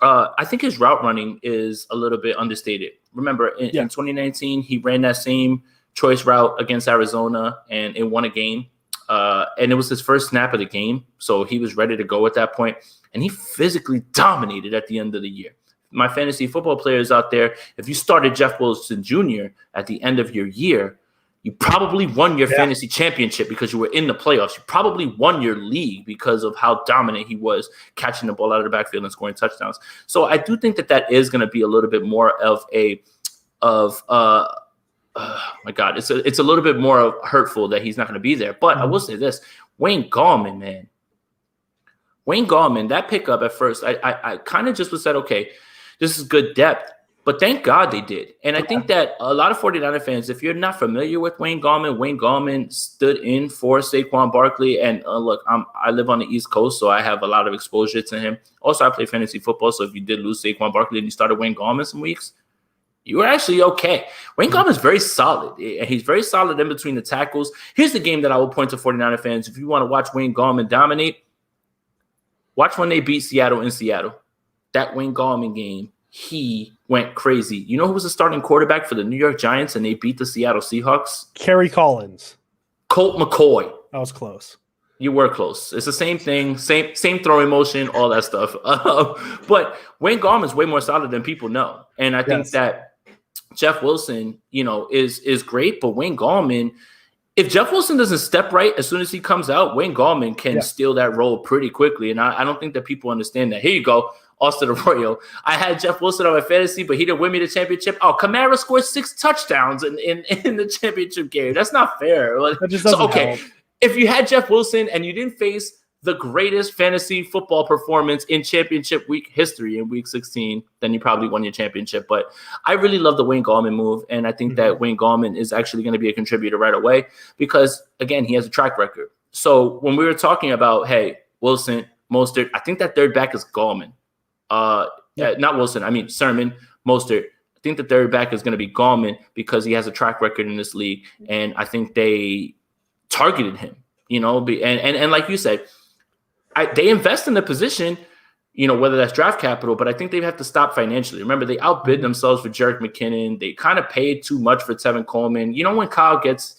I think his route running is a little bit understated. Remember, in 2019, he ran that same choice route against Arizona, and it won a game. And it was his first snap of the game, so he was ready to go at that point, and he physically dominated at the end of the year. My fantasy football players out there, if you started Jeff Wilson Jr. at the end of your year, you probably won your fantasy championship because you were in the playoffs. You probably won your league because of how dominant he was catching the ball out of the backfield and scoring touchdowns. So I do think that is going to be a little bit more of my God, it's a little bit more hurtful that he's not going to be there. But I will say this, Wayne Gallman, man. Wayne Gallman, that pickup at first, I kind of just was said, okay, this is good depth. But thank God they did. And I think that a lot of 49er fans, if you're not familiar with Wayne Gallman stood in for Saquon Barkley. And look, I live on the East Coast, so I have a lot of exposure to him. Also, I play fantasy football, so if you did lose Saquon Barkley and you started Wayne Gallman some weeks, you were actually okay. Wayne Gallman is very solid. He's very solid in between the tackles. Here's the game that I will point to 49er fans. If you want to watch Wayne Gallman dominate, watch when they beat Seattle in Seattle. That Wayne Gallman game, he went crazy. You know who was the starting quarterback for the New York Giants and they beat the Seattle Seahawks? Kerry Collins. Colt McCoy. That was close. You were close. It's the same thing, same throwing motion, all that stuff. But Wayne Gallman's way more solid than people know. And I think that Jeff Wilson, is great, but Wayne Gallman, if Jeff Wilson doesn't step right as soon as he comes out, Wayne Gallman can steal that role pretty quickly. And I don't think that people understand that. Here you go, Austin Arroyo. I had Jeff Wilson on my fantasy, but he didn't win me the championship. Oh, Kamara scored 6 touchdowns in the championship game. That's not fair. That just doesn't help. If you had Jeff Wilson and you didn't face the greatest fantasy football performance in championship week history in week 16, then you probably won your championship. But I really love the Wayne Gallman move. And I think that Wayne Gallman is actually going to be a contributor right away because, again, he has a track record. So when we were talking about, hey, Wilson, Mostert, I think that third back is Gallman. Not Wilson. I mean, Sermon, Mostert. I think the third back is going to be Gallman because he has a track record in this league. And I think they targeted him, and like you said, they invest in the position, whether that's draft capital, but I think they have to stop financially. Remember, they outbid themselves for Jerick McKinnon. They kind of paid too much for Tevin Coleman. When Kyle gets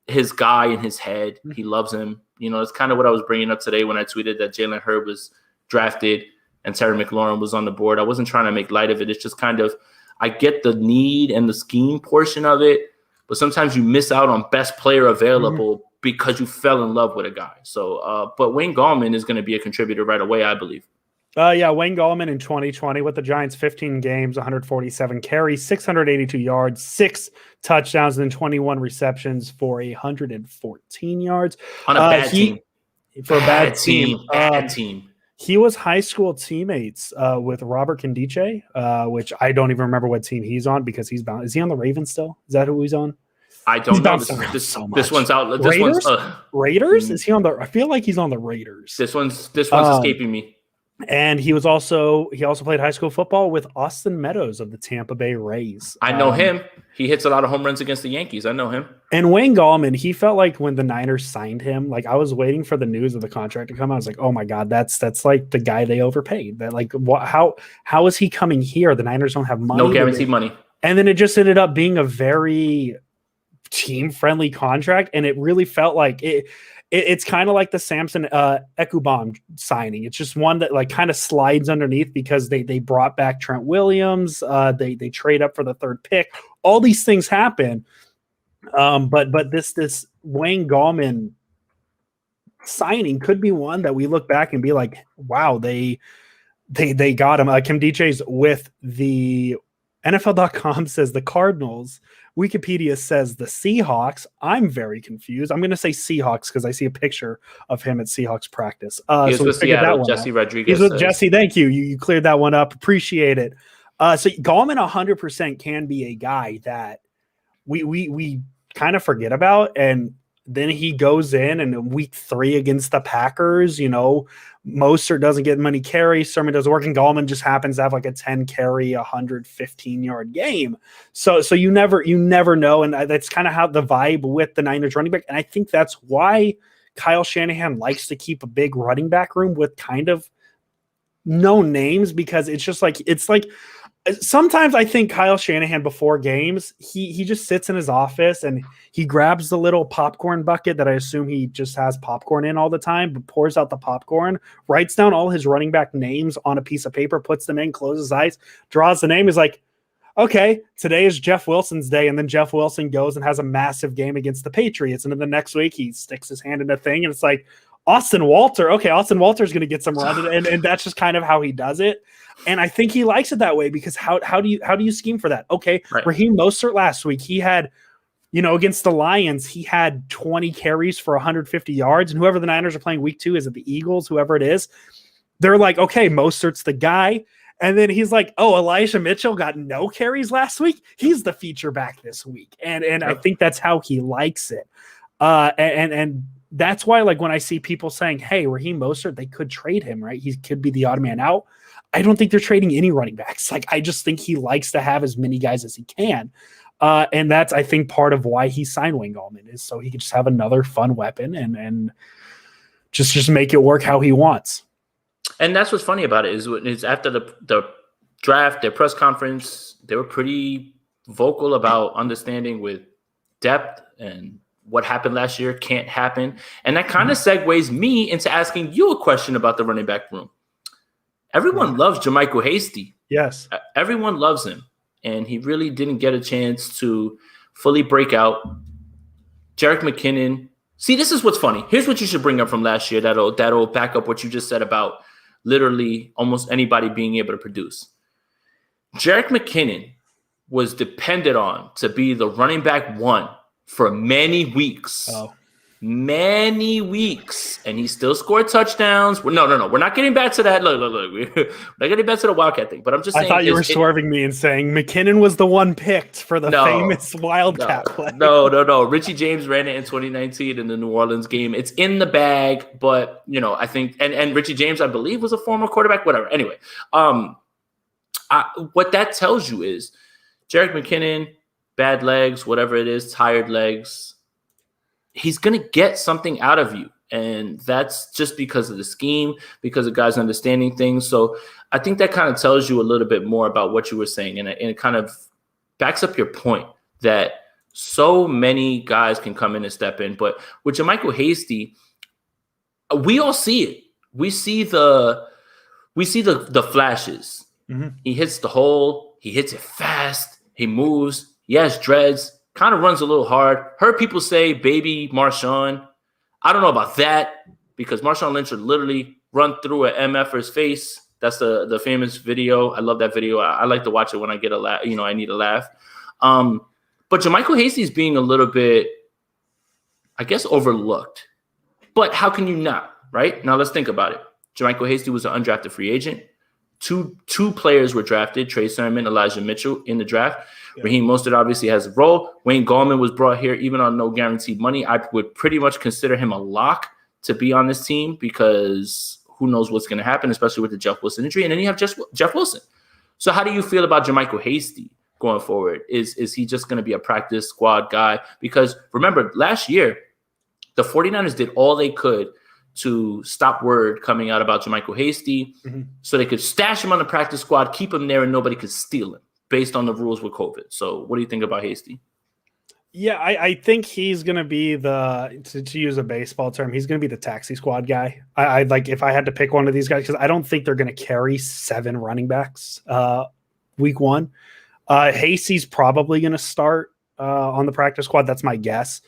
his guy in his head, he loves him. It's kind of what I was bringing up today when I tweeted that Jalen Hurd was drafted and Terry McLaurin was on the board. I wasn't trying to make light of it. It's just kind of, I get the need and the scheme portion of it, but sometimes you miss out on best player available because you fell in love with a guy. So, but Wayne Gallman is going to be a contributor right away, I believe. Wayne Gallman in 2020 with the Giants, 15 games, 147 carries, 682 yards, 6 touchdowns, and then 21 receptions for 114 yards. On a bad team. For a bad team. Bad team. He was high school teammates with Robert Condice, which I don't even remember what team he's on because he's bound. Is he on the Ravens still? Is that who he's on? I don't know. This one's out. This Raiders? Raiders? Is he on the? I feel like he's on the Raiders. This one's escaping me. And he also played high school football with Austin Meadows of the Tampa Bay Rays. I know him. He hits a lot of home runs against the Yankees. I know him. And Wayne Gallman, he felt like when the Niners signed him, like I was waiting for the news of the contract to come out. I was like, oh my God, that's like the guy they overpaid. That like how is he coming here? The Niners don't have money. No guaranteed money. And then it just ended up being a very team-friendly contract, and it really felt like it's kind of like the Samson Ekubom signing. It's just one that like kind of slides underneath because they brought back Trent Williams. They trade up for the third pick. All these things happen. But this Wayne Gallman signing could be one that we look back and be like, wow, they got him. Kim DJ's with the NFL.com says the Cardinals. Wikipedia says the Seahawks. I'm very confused. I'm going to say Seahawks because I see a picture of him at Seahawks practice. He's with Seattle, Jesse Rodriguez. He's with Jesse. Thank you. You cleared that one up. Appreciate it. So Gallman 100% can be a guy that we kind of forget about, and then he goes in week 3 against the Packers, Mostert doesn't get many carries. Sermon doesn't work, and Gallman just happens to have like a 10 carry, 115-yard game. So you never know, and that's kind of how the vibe with the Niners running back. And I think that's why Kyle Shanahan likes to keep a big running back room with kind of no names, because it's like sometimes I think Kyle Shanahan before games, he just sits in his office and he grabs the little popcorn bucket that I assume he just has popcorn in all the time, but pours out the popcorn, writes down all his running back names on a piece of paper, puts them in, closes his eyes, draws the name, is like, okay, today is Jeff Wilson's day. And then Jeff Wilson goes and has a massive game against the Patriots. And then the next week he sticks his hand in a thing and it's like, Austin Walter. Okay, Austin Walter's going to get some run, and that's just kind of how he does it. And I think he likes it that way because how do you scheme for that? Okay, right. Raheem Mostert last week, he had, against the Lions, he had 20 carries for 150 yards, and whoever the Niners are playing week 2, is it the Eagles, whoever it is, they're like, okay, Mostert's the guy. And then he's like, oh, Elijah Mitchell got no carries last week. He's the feature back this week. And I think that's how he likes it. And that's why, like, when I see people saying, hey, Raheem Mostert, they could trade him, right? He could be the odd man out. I don't think they're trading any running backs. Like, I just think he likes to have as many guys as he can. And that's, I think, part of why he signed Wayne Gallman, is so he could just have another fun weapon and just make it work how he wants. And that's what's funny about it is after the draft, their press conference, they were pretty vocal about understanding with depth and what happened last year can't happen. And that kind of segues me into asking you a question about the running back room. Everyone loves Jermichael Hasty. Yes. Everyone loves him. And he really didn't get a chance to fully break out. Jerick McKinnon. See, this is what's funny. Here's what you should bring up from last year that'll back up what you just said about literally almost anybody being able to produce. Jerick McKinnon was depended on to be the running back 1 for many weeks. Many weeks. And he still scored touchdowns. No. We're not getting back to that. Look. We're not getting back to the Wildcat thing. But I'm just saying. I thought you were swerving me and saying McKinnon was the one picked for the famous Wildcat play. No. Richie James ran it in 2019 in the New Orleans game. It's in the bag. But, I think – and Richie James, I believe, was a former quarterback. Whatever. Anyway, what that tells you is Jerick McKinnon – bad legs, whatever it is, tired legs, he's going to get something out of you. And that's just because of the scheme, because of guys understanding things. So I think that kind of tells you a little bit more about what you were saying. And it kind of backs up your point that so many guys can come in and step in. But with Jermichael Hasty, we all see it. We see the flashes. Mm-hmm. He hits the hole. He hits it fast. He moves. Yes, dreads, kind of runs a little hard. Heard people say baby Marshawn. I don't know about that because Marshawn Lynch would literally run through an MFer's face. That's the famous video. I love that video. I like to watch it when I get a laugh. I need a laugh. But Jermichael Hasty is being a little bit, I guess, overlooked. But how can you not, right? Now let's think about it. Jermichael Hasty was an undrafted free agent. two players were drafted, Trey Sermon, Elijah Mitchell in the draft. Yeah. Raheem Mostert obviously has a role. Wayne Gallman was brought here even on no guaranteed money. I would pretty much consider him a lock to be on this team because who knows what's going to happen, especially with the Jeff Wilson injury. And then you have Jeff Wilson. So how do you feel about JaMycal Hasty going forward? Is he just going to be a practice squad guy? Because remember, last year, the 49ers did all they could to stop word coming out about JaMycal Hasty so they could stash him on the practice squad, keep him there, and nobody could steal him based on the rules with COVID. So what do you think about Hasty? Yeah, I think he's going to be to use a baseball term, he's going to be the taxi squad guy. I like if I had to pick one of these guys, because I don't think they're going to carry 7 running backs week 1. Hasty's probably going to start on the practice squad. That's my guess.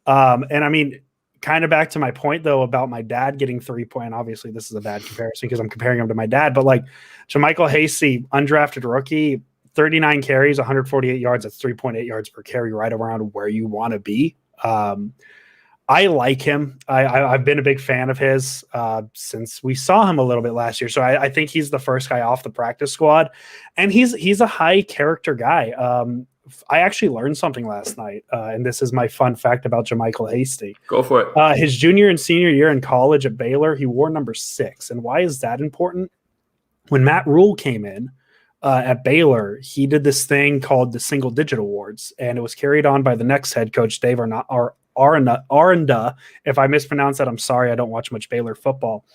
And I mean, kind of back to my point, though, about my dad getting 3-point. Obviously, this is a bad comparison because I'm comparing him to my dad. But like JaMycal Hasty, undrafted rookie, 39 carries, 148 yards. That's 3.8 yards per carry, right around where you want to be. I like him. I've been a big fan of his since we saw him a little bit last year. So I think he's the first guy off the practice squad, and he's a high character guy. I actually learned something last night, and this is my fun fact about JaMycal Hasty. Go for it. His junior and senior year in college at Baylor, he wore number 6. And why is that important? When Matt Rule came in at Baylor, he did this thing called the Single Digit Awards, and it was carried on by the next head coach, Dave Aranda. If I mispronounce that, I'm sorry. I don't watch much Baylor football.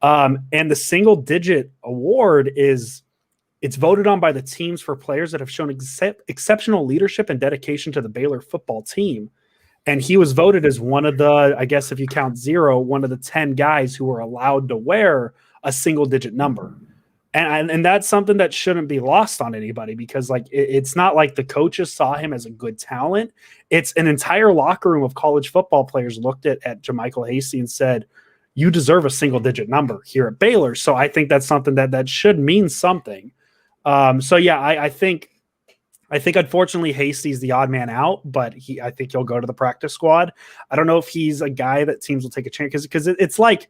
And the Single Digit Award it's voted on by the teams for players that have shown exceptional leadership and dedication to the Baylor football team. And he was voted as one of the, I guess if you count 0, one of the 10 guys who were allowed to wear a single digit number. And that's something that shouldn't be lost on anybody, because like it's not like the coaches saw him as a good talent. It's an entire locker room of college football players looked at JaMycal Hasty and said, you deserve a single digit number here at Baylor. So I think that's something that should mean something. So yeah, I think unfortunately Hasty's the odd man out, but I think he'll go to the practice squad. I don't know if he's a guy that teams will take a chance because it's like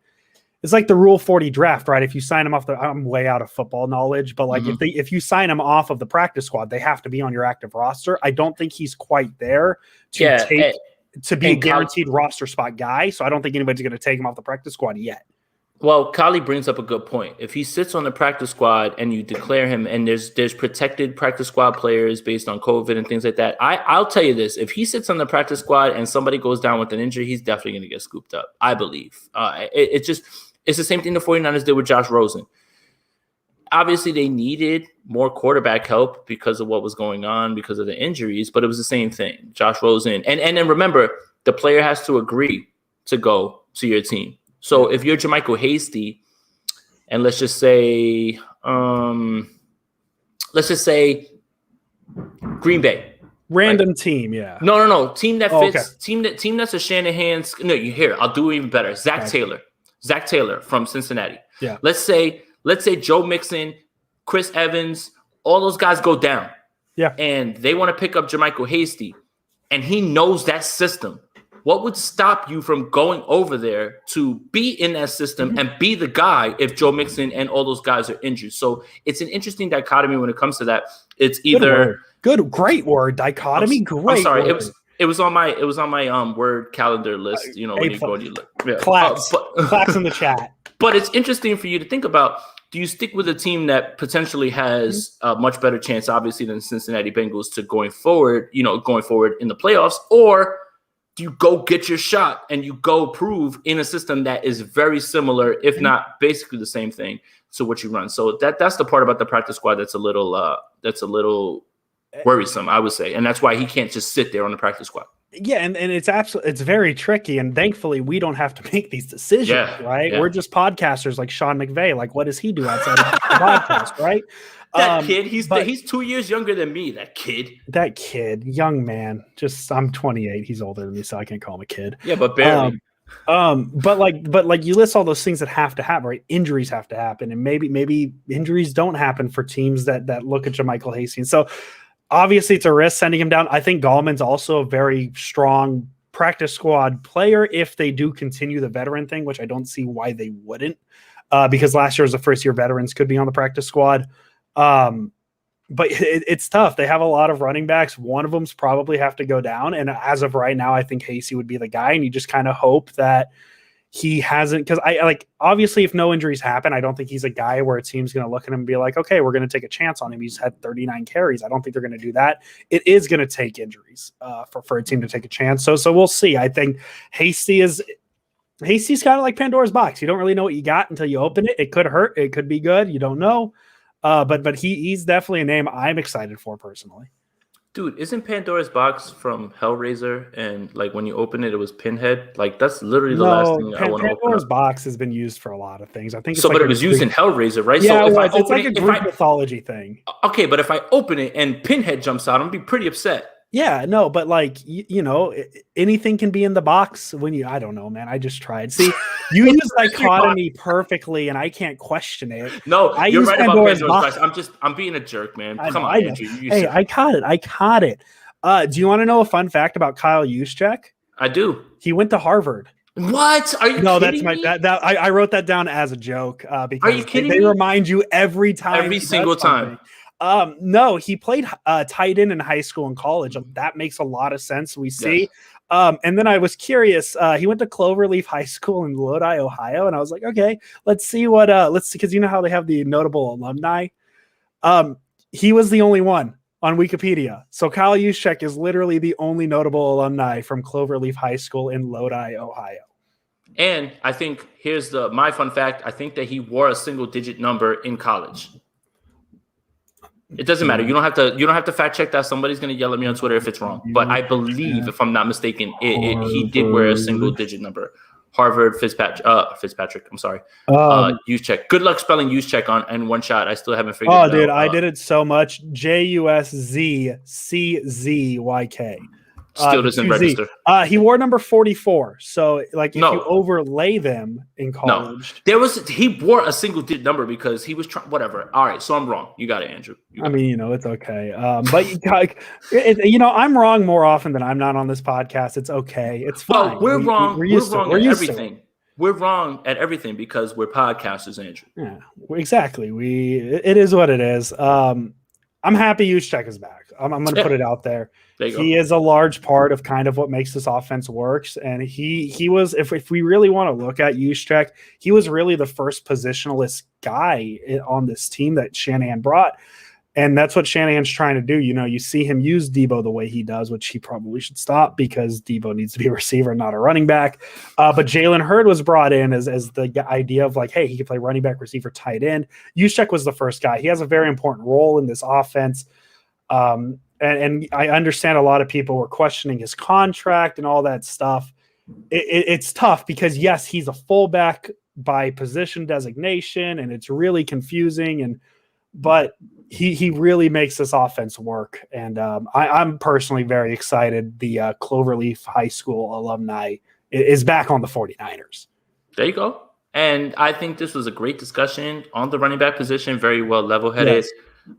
the Rule 40 draft, right? If you sign him off I'm way out of football knowledge, but like if you sign him off of the practice squad, they have to be on your active roster. I don't think he's quite there to be a guaranteed roster spot guy. So I don't think anybody's going to take him off the practice squad yet. Well, Kali brings up a good point. If he sits on the practice squad and you declare him, and there's protected practice squad players based on COVID and things like that, I'll tell you this: if he sits on the practice squad and somebody goes down with an injury, he's definitely going to get scooped up. I believe. It's the same thing the 49ers did with Josh Rosen. Obviously, they needed more quarterback help because of what was going on, because of the injuries, but it was the same thing. Josh Rosen, and then remember, the player has to agree to go to your team. So if you're JaMycal Hasty, and let's just say Green Bay, random team, yeah. No, team that fits, team that's a Shanahan's. No, you hear? I'll do even better. Zach Taylor from Cincinnati. Yeah. Let's say Joe Mixon, Chris Evans, all those guys go down. Yeah. And they want to pick up JaMycal Hasty, and he knows that system. What would stop you from going over there to be in that system and be the guy if Joe Mixon and all those guys are injured? So it's an interesting dichotomy when it comes to that. It's either great word dichotomy. I'm sorry, word. It was on my word calendar list. You know, when you go and you look. Yeah. Claps in the chat. But it's interesting for you to think about. Do you stick with a team that potentially has a much better chance, obviously, than Cincinnati Bengals to going forward in the playoffs, or do you go get your shot and you go prove in a system that is very similar, if not basically the same thing, to what you run? So that's the part about the practice squad that's a little worrisome, I would say, and that's why he can't just sit there on the practice squad. Yeah, and it's very tricky, and thankfully we don't have to make these decisions, right? Yeah. We're just podcasters like Sean McVay. Like, what does he do outside of the podcast, right? That kid, he's 2 years younger than me. That kid, young man. I'm 28. He's older than me, so I can't call him a kid. Yeah, but barely. But like you list all those things that have to happen, right? Injuries have to happen, and maybe injuries don't happen for teams that look at JaMycal Hasty. So obviously, it's a risk sending him down. I think Gallman's also a very strong practice squad player if they do continue the veteran thing, which I don't see why they wouldn't. because last year was the first year veterans could be on the practice squad. But it's tough. They have a lot of running backs. One of them's probably have to go down. And as of right now, I think Hasty would be the guy. And you just kind of hope that he hasn't, because obviously if no injuries happen, I don't think he's a guy where a team's going to look at him and be like, okay, we're going to take a chance on him. He's had 39 carries. I don't think they're going to do that. It is going to take injuries for a team to take a chance. So we'll see. I think Hasty's kind of like Pandora's box. You don't really know what you got until you open it. It could hurt. It could be good. You don't know. But he's definitely a name I'm excited for personally. Dude, isn't Pandora's box from Hellraiser? And like when you open it, it was Pinhead. Like that's literally the last thing I want to open. Pandora's box has been used for a lot of things. I think. So, but it was used in Hellraiser, right? Yeah, so it's like a Greek mythology thing. Okay, but if I open it and Pinhead jumps out, I'm gonna be pretty upset. Yeah, no, but like you know, anything can be in the box when you. I don't know, man. I just tried. See, you use dichotomy perfectly, and I can't question it. No, you're right about Pandora's box. I'm being a jerk, man. Come on, Andrew. Hey, I caught it. Do you want to know a fun fact about Kyle Juszczyk? I do. He went to Harvard. What? Are you? No, kidding that's me? I wrote that down as a joke because are you kidding they me? remind you every time, every single time. No, he played tight end in high school and college. That makes a lot of sense. We see. Yes. And then I was curious. He went to Cloverleaf High School in Lodi, Ohio, and I was like, okay, let's see, because you know how they have the notable alumni. He was the only one on Wikipedia. So Kyle Juszczyk is literally the only notable alumni from Cloverleaf High School in Lodi, Ohio. And I think here's my fun fact. I think that he wore a single-digit number in college. It doesn't matter. You don't have to fact check that. Somebody's going to yell at me on Twitter if it's wrong. But I believe, if I'm not mistaken, he did wear a single digit number. Harvard Fitzpatrick. I'm sorry. Juszczyk. Good luck spelling Juszczyk in one shot. I still haven't figured it out. Oh, dude, I did it so much. JUSZCZYK. Still doesn't register. He wore number 44. So, like, if you overlay them in college, he wore a single digit number because he was trying. Whatever. All right, so I'm wrong. You got it, Andrew. I mean, you know, it's okay. But you know, I'm wrong more often than I'm not on this podcast. It's okay. It's fine. Oh, we're wrong. We're wrong at everything. We're wrong at everything because we're podcasters, Andrew. Yeah, exactly. It is what it is. I'm happy Juszczyk is back. I'm going to put it out there. He is a large part of kind of what makes this offense works. And he was, if we really want to look at Juszczyk, he was really the first positionalist guy on this team that Shanahan brought. And that's what Shanahan's trying to do. You know, you see him use Debo the way he does, which he probably should stop because Debo needs to be a receiver, not a running back. But Jalen Hurd was brought in as the idea of like, hey, he could play running back, receiver, tight end. Juszczyk was the first guy. He has a very important role in this offense. And I understand a lot of people were questioning his contract and all that stuff. It's tough because, yes, he's a fullback by position designation, and it's really confusing. But he really makes this offense work. And I'm personally very excited. The Cloverleaf High School alumni is back on the 49ers. There you go. And I think this was a great discussion on the running back position. Very well level-headed. Yes.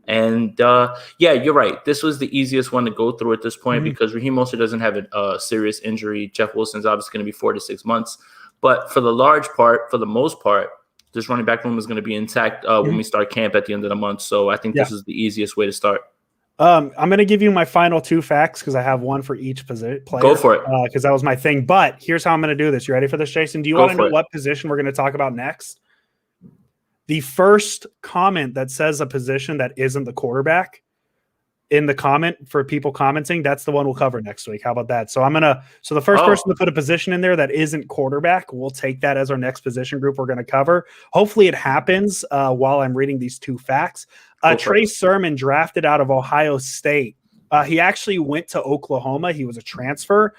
And yeah, you're right. This was the easiest one to go through at this point because Raheem Mostert doesn't have a serious injury. Jeff Wilson's obviously going to be 4 to 6 months. But for the most part, this running back room is going to be intact when we start camp at the end of the month. So I think this is the easiest way to start. I'm going to give you my final 2 facts because I have one for each player. Go for it. Because that was my thing. But here's how I'm going to do this. You ready for this, Jason? Do you want to know what position we're going to talk about next? The first comment that says a position that isn't the quarterback in the comment for people commenting, that's the one we'll cover next week. How about that? So the first person to put a position in there that isn't quarterback, we'll take that as our next position group we're going to cover. Hopefully it happens while I'm reading these 2 facts. Trey Sermon drafted out of Ohio State. He actually went to Oklahoma. He was a transfer.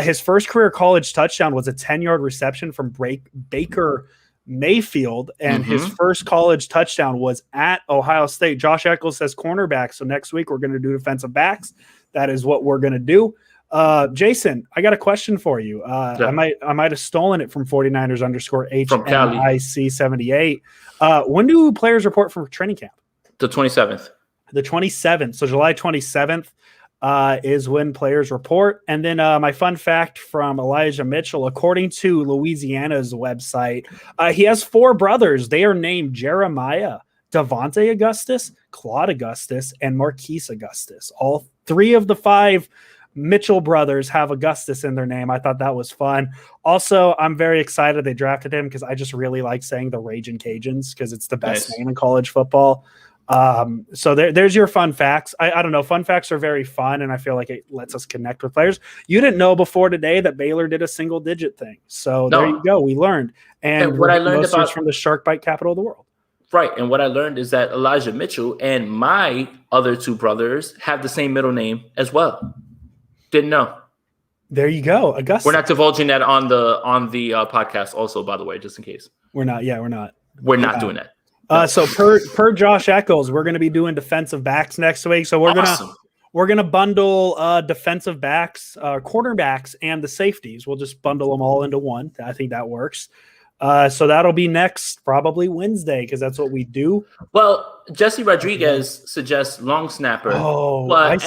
His first career college touchdown was a 10-yard reception from Baker Mayfield, and his first college touchdown was at Ohio State. Josh Eccles says cornerback, so next week we're going to do defensive backs. That is what we're going to do. Jason, I got a question for you. I might have stolen it from 49ers _HNIC 78. When do players report for training camp? The 27th. The 27th, so July 27th. is when players report. And then my fun fact from Elijah Mitchell, according to Louisiana's website, he has 4 brothers. They are named Jeremiah, Devontae Augustus, Claude Augustus, and Marquise Augustus. All 3 of the 5 Mitchell brothers have Augustus in their name. I thought that was fun. Also, I'm very excited they drafted him because I just really like saying the Ragin' Cajuns because it's the best name in college football. So there's your fun facts. I don't know. Fun facts are very fun, and I feel like it lets us connect with players. You didn't know before today that Baylor did a single-digit thing. So there you go. We learned. And what I learned about from the shark bite capital of the world. Right. And what I learned is that Elijah Mitchell and my other 2 brothers have the same middle name as well. Didn't know. There you go. Augustus. We're not divulging that on the podcast also, by the way, just in case. We're not. Yeah, we're not. We're not doing that. No. So per Josh Echols, we're going to be doing defensive backs next week. So we're gonna bundle defensive backs, quarterbacks, and the safeties. We'll just bundle them all into one. I think that works. So that'll be next, probably Wednesday, because that's what we do. Well, Jesse Rodriguez suggests long snapper, but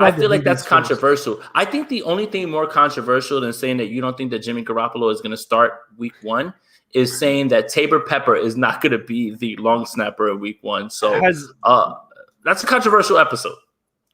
I feel like that's controversial. I think the only thing more controversial than saying that you don't think that Jimmy Garoppolo is going to start week 1 is saying that Tabor Pepper is not going to be the long snapper in week 1. So that's a controversial episode.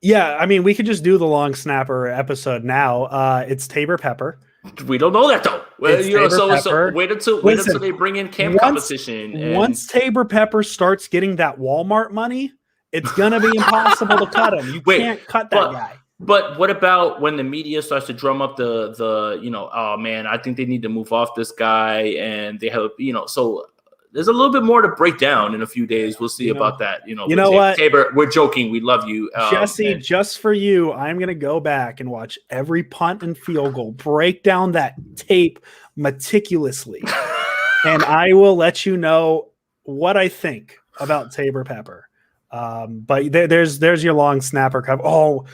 Yeah, I mean, we could just do the long snapper episode now. It's Tabor Pepper. We don't know that though. Well, so wait until they bring in camp competition. Once Tabor Pepper starts getting that Walmart money, it's gonna be impossible to cut him. You can't cut that guy. But what about when the media starts to drum up the oh man, I think they need to move off this guy, and they have so there's a little bit more to break down in a few days. We'll see about that. You know what, Tabor, we're joking. We love you, Jesse. Just for you, I'm gonna go back and watch every punt and field goal, break down that tape meticulously, and I will let you know what I think about Tabor Pepper. But there's your long snapper cover. Oh,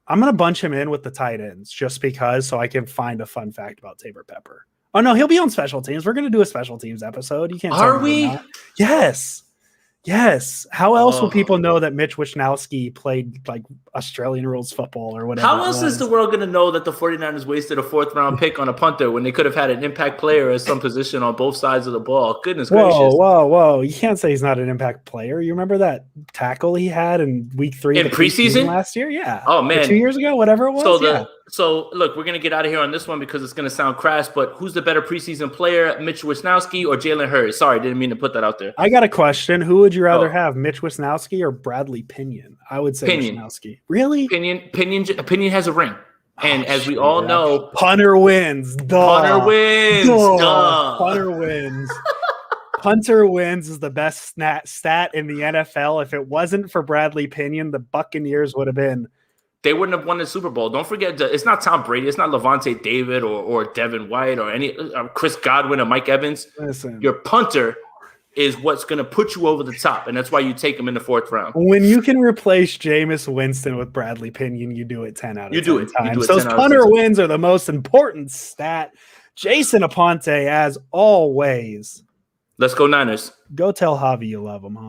I'm gonna bunch him in with the tight ends just because, so I can find a fun fact about Tabor Pepper. Oh no, he'll be on special teams. We're gonna do a special teams episode. You can't. Are we? Yes. How else will people know that Mitch Wisnowski played like Australian rules football or whatever? How else is the world gonna know that the 49ers wasted a 4th round pick on a punter when they could have had an impact player at some position on both sides of the ball? Goodness gracious! Whoa! You can't say he's not an impact player. You remember that tackle he had in week 3 in preseason last year? Yeah. Oh man, 2 years ago, whatever it was. So look, we're gonna get out of here on this one because it's gonna sound crass. But who's the better preseason player, Mitch Wisnowski or Jalen Hurts? Sorry, didn't mean to put that out there. I got a question. Who would you rather have, Mitch Wisnowski or Bradley Pinion? I would say Wisnowski. Really? Pinion has a ring, and as we all know, punter wins. Punter wins. Punter wins. Punter wins is the best stat in the NFL. If it wasn't for Bradley Pinion, the Buccaneers would have been. They wouldn't have won the Super Bowl. Don't forget, it's not Tom Brady. It's not Levante David or Devin White or any Chris Godwin or Mike Evans. Listen. Your punter is what's going to put you over the top, and that's why you take him in the 4th round. When you can replace Jameis Winston with Bradley Pinion, you do it 10 out of 10 times. Those punter wins are the most important stat. Jason Aponte, as always. Let's go Niners. Go tell Javi you love him, huh?